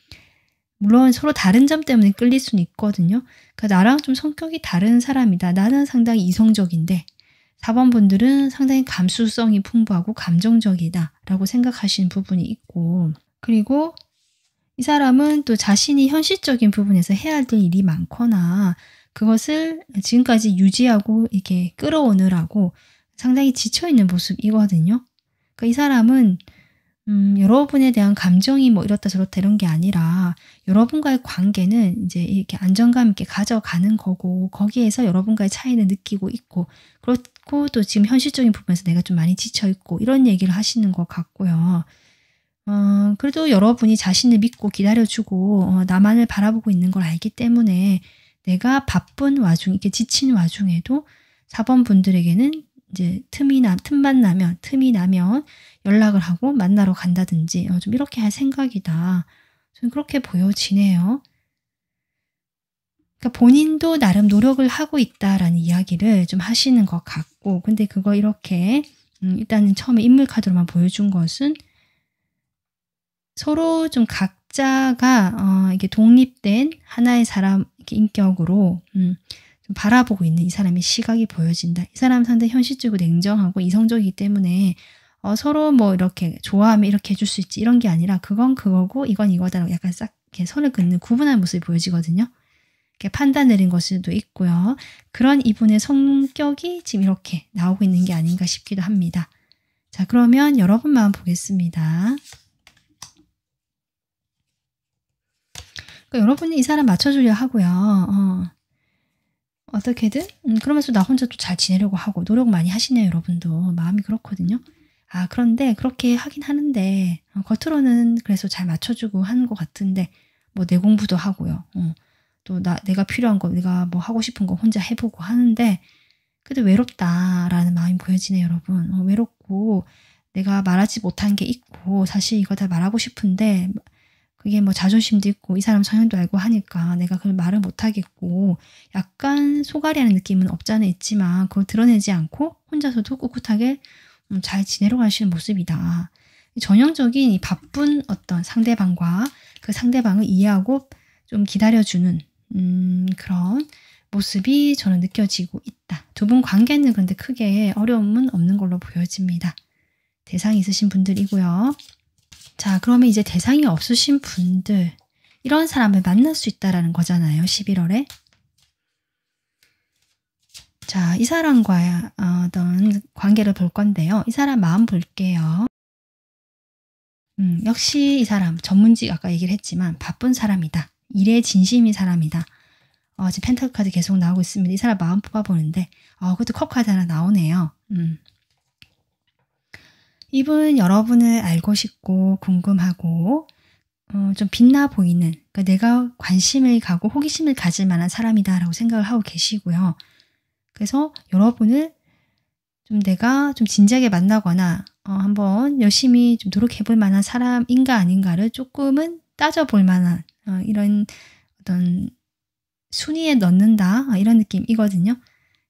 물론 서로 다른 점 때문에 끌릴 수는 있거든요. 그러니까 나랑 좀 성격이 다른 사람이다. 나는 상당히 이성적인데 4번 분들은 상당히 감수성이 풍부하고 감정적이다 라고 생각하시는 부분이 있고 그리고 이 사람은 또 자신이 현실적인 부분에서 해야 될 일이 많거나 그것을 지금까지 유지하고 이렇게 끌어오느라고 상당히 지쳐있는 모습이거든요. 그러니까 이 사람은 여러분에 대한 감정이 뭐 이렇다 저렇다 이런 게 아니라 여러분과의 관계는 이제 이렇게 안정감 있게 가져가는 거고 거기에서 여러분과의 차이를 느끼고 있고 그렇고 또 지금 현실적인 부분에서 내가 좀 많이 지쳐있고 이런 얘기를 하시는 것 같고요. 그래도 여러분이 자신을 믿고 기다려주고 나만을 바라보고 있는 걸 알기 때문에 내가 바쁜 와중 이렇게 지친 와중에도 4번 분들에게는 이제 틈이 나면 연락을 하고 만나러 간다든지 좀 이렇게 할 생각이다. 저는 그렇게 보여지네요. 그러니까 본인도 나름 노력을 하고 있다라는 이야기를 좀 하시는 것 같고, 근데 그거 이렇게 일단은 처음에 인물 카드로만 보여준 것은 서로 좀 각자가 이게 독립된 하나의 사람 이렇게 인격으로 좀 바라보고 있는 이 사람의 시각이 보여진다. 이 사람은 상당히 현실적이고 냉정하고 이성적이기 때문에 서로 뭐 이렇게 좋아하면 이렇게 해줄 수 있지 이런 게 아니라 그건 그거고 이건 이거다라고 약간 싹 이렇게 선을 긋는 구분한 모습이 보여지거든요. 이렇게 판단 내린 것일 수도 있고요. 그런 이분의 성격이 지금 이렇게 나오고 있는 게 아닌가 싶기도 합니다. 자, 그러면 여러분 마음 보겠습니다. 그러니까 여러분이 이 사람 맞춰주려 하고요. 어떻게든 그러면서 나 혼자 또 잘 지내려고 하고 노력 많이 하시네요. 여러분도 마음이 그렇거든요. 아, 그런데 그렇게 하긴 하는데 겉으로는 그래서 잘 맞춰주고 하는 것 같은데 뭐 내 공부도 하고요. 또 내가 필요한 거 내가 뭐 하고 싶은 거 혼자 해보고 하는데 그래도 외롭다라는 마음이 보여지네요. 여러분. 외롭고 내가 말하지 못한 게 있고 사실 이거 다 말하고 싶은데 그게 뭐 자존심도 있고 이 사람 성향도 알고 하니까 내가 그걸 말을 못하겠고 약간 속앓이하는 느낌은 없지 않아 있지만 그걸 드러내지 않고 혼자서도 꿋꿋하게 잘 지내려고 하시는 모습이다. 전형적인 이 바쁜 어떤 상대방과 그 상대방을 이해하고 좀 기다려주는 그런 모습이 저는 느껴지고 있다. 두 분 관계는 그런데 크게 어려움은 없는 걸로 보여집니다. 대상이 있으신 분들이고요. 자, 그러면 이제 대상이 없으신 분들 이런 사람을 만날 수 있다라는 거잖아요. 11월에. 자, 이 사람과의 어떤 관계를 볼 건데요. 이 사람 마음 볼게요. 역시 이 사람 전문직 아까 얘기를 했지만 바쁜 사람이다. 일에 진심인 사람이다. 지금 펜타클 카드 계속 나오고 있습니다. 이 사람 마음 뽑아보는데 그것도 컵 카드 하나 나오네요. 이분 여러분을 알고 싶고 궁금하고 좀 빛나 보이는 그러니까 내가 관심을 가고 호기심을 가질 만한 사람이다라고 생각을 하고 계시고요. 그래서 여러분을 좀 내가 좀 진지하게 만나거나 한번 열심히 좀 노력해 볼 만한 사람인가 아닌가를 조금은 따져볼 만한 이런 어떤 순위에 넣는다 이런 느낌이거든요.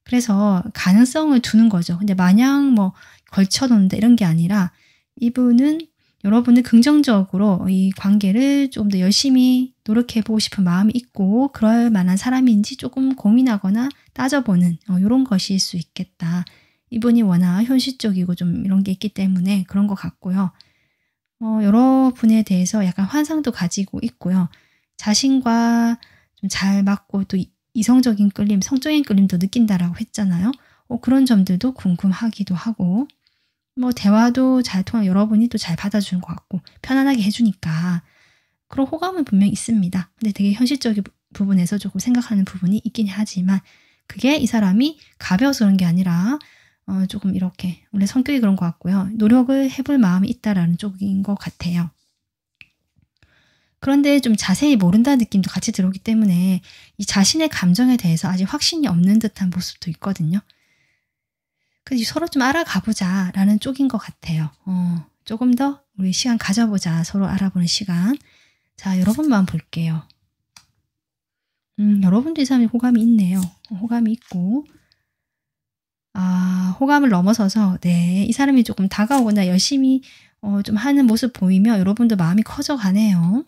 그래서 가능성을 두는 거죠. 근데 마냥 뭐 걸쳐놓는다 이런 게 아니라 이분은 여러분을 긍정적으로 이 관계를 좀 더 열심히 노력해보고 싶은 마음이 있고 그럴 만한 사람인지 조금 고민하거나 따져보는 이런 것일 수 있겠다. 이분이 워낙 현실적이고 좀 이런 게 있기 때문에 그런 것 같고요. 여러분에 대해서 약간 환상도 가지고 있고요. 자신과 좀 잘 맞고 또 이성적인 끌림, 성적인 끌림도 느낀다라고 했잖아요. 그런 점들도 궁금하기도 하고 뭐 대화도 잘 통한 여러분이 또 잘 받아주는 것 같고 편안하게 해주니까 그런 호감은 분명히 있습니다. 근데 되게 현실적인 부분에서 조금 생각하는 부분이 있긴 하지만 그게 이 사람이 가벼워서 그런 게 아니라 조금 이렇게 원래 성격이 그런 것 같고요. 노력을 해볼 마음이 있다라는 쪽인 것 같아요. 그런데 좀 자세히 모른다는 느낌도 같이 들어오기 때문에 이 자신의 감정에 대해서 아직 확신이 없는 듯한 모습도 있거든요. 그래서 서로 좀 알아가보자 라는 쪽인 것 같아요. 조금 더 우리 시간 가져보자. 서로 알아보는 시간. 자, 여러분만 볼게요. 여러분도 이 사람이 호감이 있네요. 호감이 있고 호감을 넘어서서 네, 이 사람이 조금 다가오거나 열심히 좀 하는 모습 보이면 여러분도 마음이 커져가네요.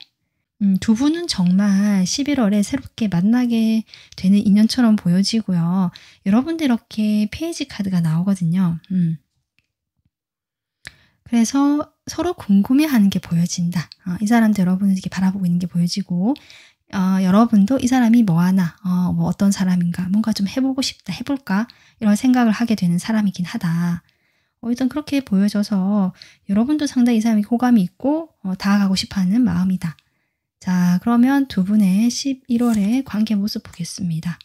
두 분은 정말 11월에 새롭게 만나게 되는 인연처럼 보여지고요. 여러분들 이렇게 페이지 카드가 나오거든요. 그래서 서로 궁금해하는 게 보여진다. 이 사람도 여러분을 이렇게 바라보고 있는 게 보여지고 여러분도 이 사람이 뭐하나 뭐 어떤 사람인가 뭔가 좀 해보고 싶다 해볼까 이런 생각을 하게 되는 사람이긴 하다. 일단 그렇게 보여져서 여러분도 상당히 이 사람이 호감이 있고 다가가고 싶어하는 마음이다. 자, 그러면 두 분의 11월의 관계 모습 보겠습니다.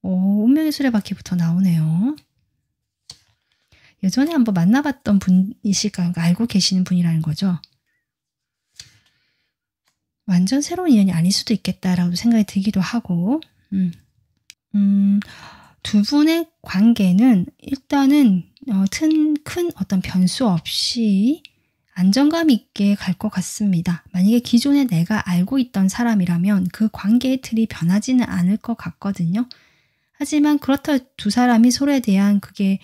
운명의 수레바퀴부터 나오네요. 예전에 한번 만나봤던 분이실까요? 그러니까 알고 계시는 분이라는 거죠. 완전 새로운 인연이 아닐 수도 있겠다라고 생각이 들기도 하고 두 분의 관계는 일단은 큰 어떤 변수 없이 안정감 있게 갈 것 같습니다. 만약에 기존에 내가 알고 있던 사람이라면 그 관계의 틀이 변하지는 않을 것 같거든요. 하지만 그렇다 두 사람이 서로에 대한 그게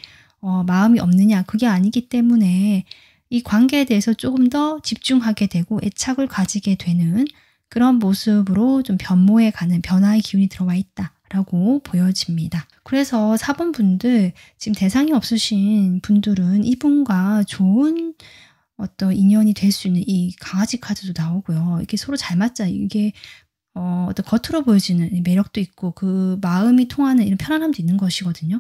마음이 없느냐, 그게 아니기 때문에 이 관계에 대해서 조금 더 집중하게 되고 애착을 가지게 되는 그런 모습으로 좀 변모해 가는 변화의 기운이 들어와 있다라고 보여집니다. 그래서 4번 분들, 지금 대상이 없으신 분들은 이분과 좋은 어떤 인연이 될 수 있는 이 강아지 카드도 나오고요. 이게 서로 잘 맞자. 이게 어떤 겉으로 보여지는 매력도 있고 그 마음이 통하는 이런 편안함도 있는 것이거든요.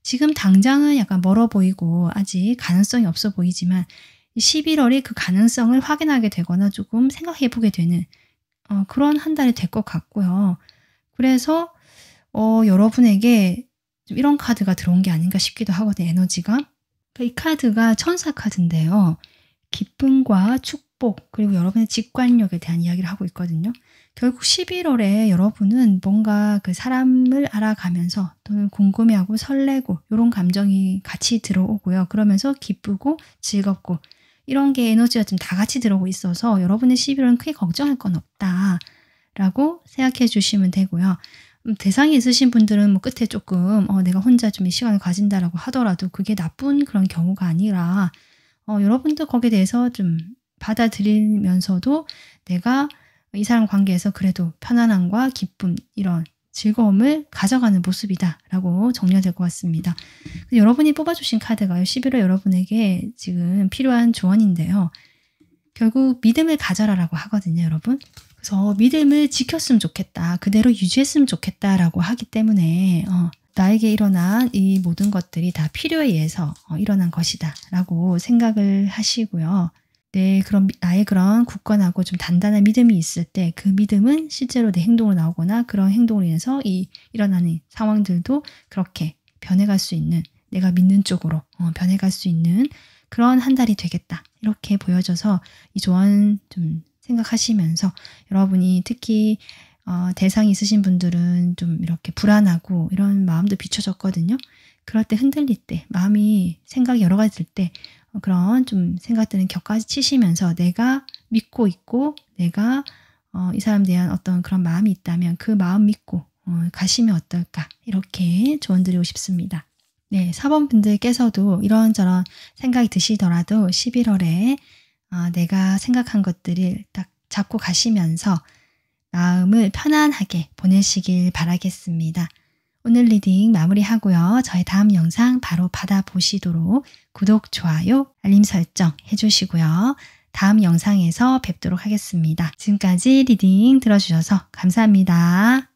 지금 당장은 약간 멀어 보이고 아직 가능성이 없어 보이지만 11월이 그 가능성을 확인하게 되거나 조금 생각해 보게 되는 그런 한 달이 될 것 같고요. 그래서 여러분에게 좀 이런 카드가 들어온 게 아닌가 싶기도 하거든요. 에너지가. 그러니까 이 카드가 천사 카드인데요. 기쁨과 축복 그리고 여러분의 직관력에 대한 이야기를 하고 있거든요. 결국 11월에 여러분은 뭔가 그 사람을 알아가면서 또는 궁금해하고 설레고 이런 감정이 같이 들어오고요. 그러면서 기쁘고 즐겁고 이런 게 에너지가 좀 다 같이 들어오고 있어서 여러분의 11월은 크게 걱정할 건 없다라고 생각해 주시면 되고요. 대상이 있으신 분들은 뭐 끝에 조금 내가 혼자 좀 시간을 가진다라고 하더라도 그게 나쁜 그런 경우가 아니라 여러분도 거기에 대해서 좀 받아들이면서도 내가 이 사람 관계에서 그래도 편안함과 기쁨 이런 즐거움을 가져가는 모습이다라고 정리가 될 것 같습니다. 여러분이 뽑아주신 카드가요. 11월 여러분에게 지금 필요한 조언인데요. 결국 믿음을 가져라라고 하거든요, 여러분. 그래서 믿음을 지켰으면 좋겠다. 그대로 유지했으면 좋겠다라고 하기 때문에 나에게 일어난 이 모든 것들이 다 필요에 의해서 일어난 것이다 라고 생각을 하시고요. 나의 그런 굳건하고 좀 단단한 믿음이 있을 때 그 믿음은 실제로 내 행동으로 나오거나 그런 행동으로 인해서 일어나는 상황들도 그렇게 변해갈 수 있는, 내가 믿는 쪽으로 변해갈 수 있는 그런 한 달이 되겠다. 이렇게 보여져서 이 조언 좀 생각하시면서 여러분이 특히 대상이 있으신 분들은 좀 이렇게 불안하고 이런 마음도 비춰졌거든요. 그럴 때 흔들릴 때, 생각이 여러 가지 들 때 그런 좀 생각들은 격까지 치시면서 내가 믿고 있고 내가 이 사람에 대한 어떤 그런 마음이 있다면 그 마음 믿고 가시면 어떨까 이렇게 조언 드리고 싶습니다. 네, 4번 분들께서도 이런저런 생각이 드시더라도 11월에 내가 생각한 것들을 딱 잡고 가시면서 마음을 편안하게 보내시길 바라겠습니다. 오늘 리딩 마무리하고요. 저희 다음 영상 바로 받아보시도록 구독, 좋아요, 알림 설정 해주시고요. 다음 영상에서 뵙도록 하겠습니다. 지금까지 리딩 들어주셔서 감사합니다.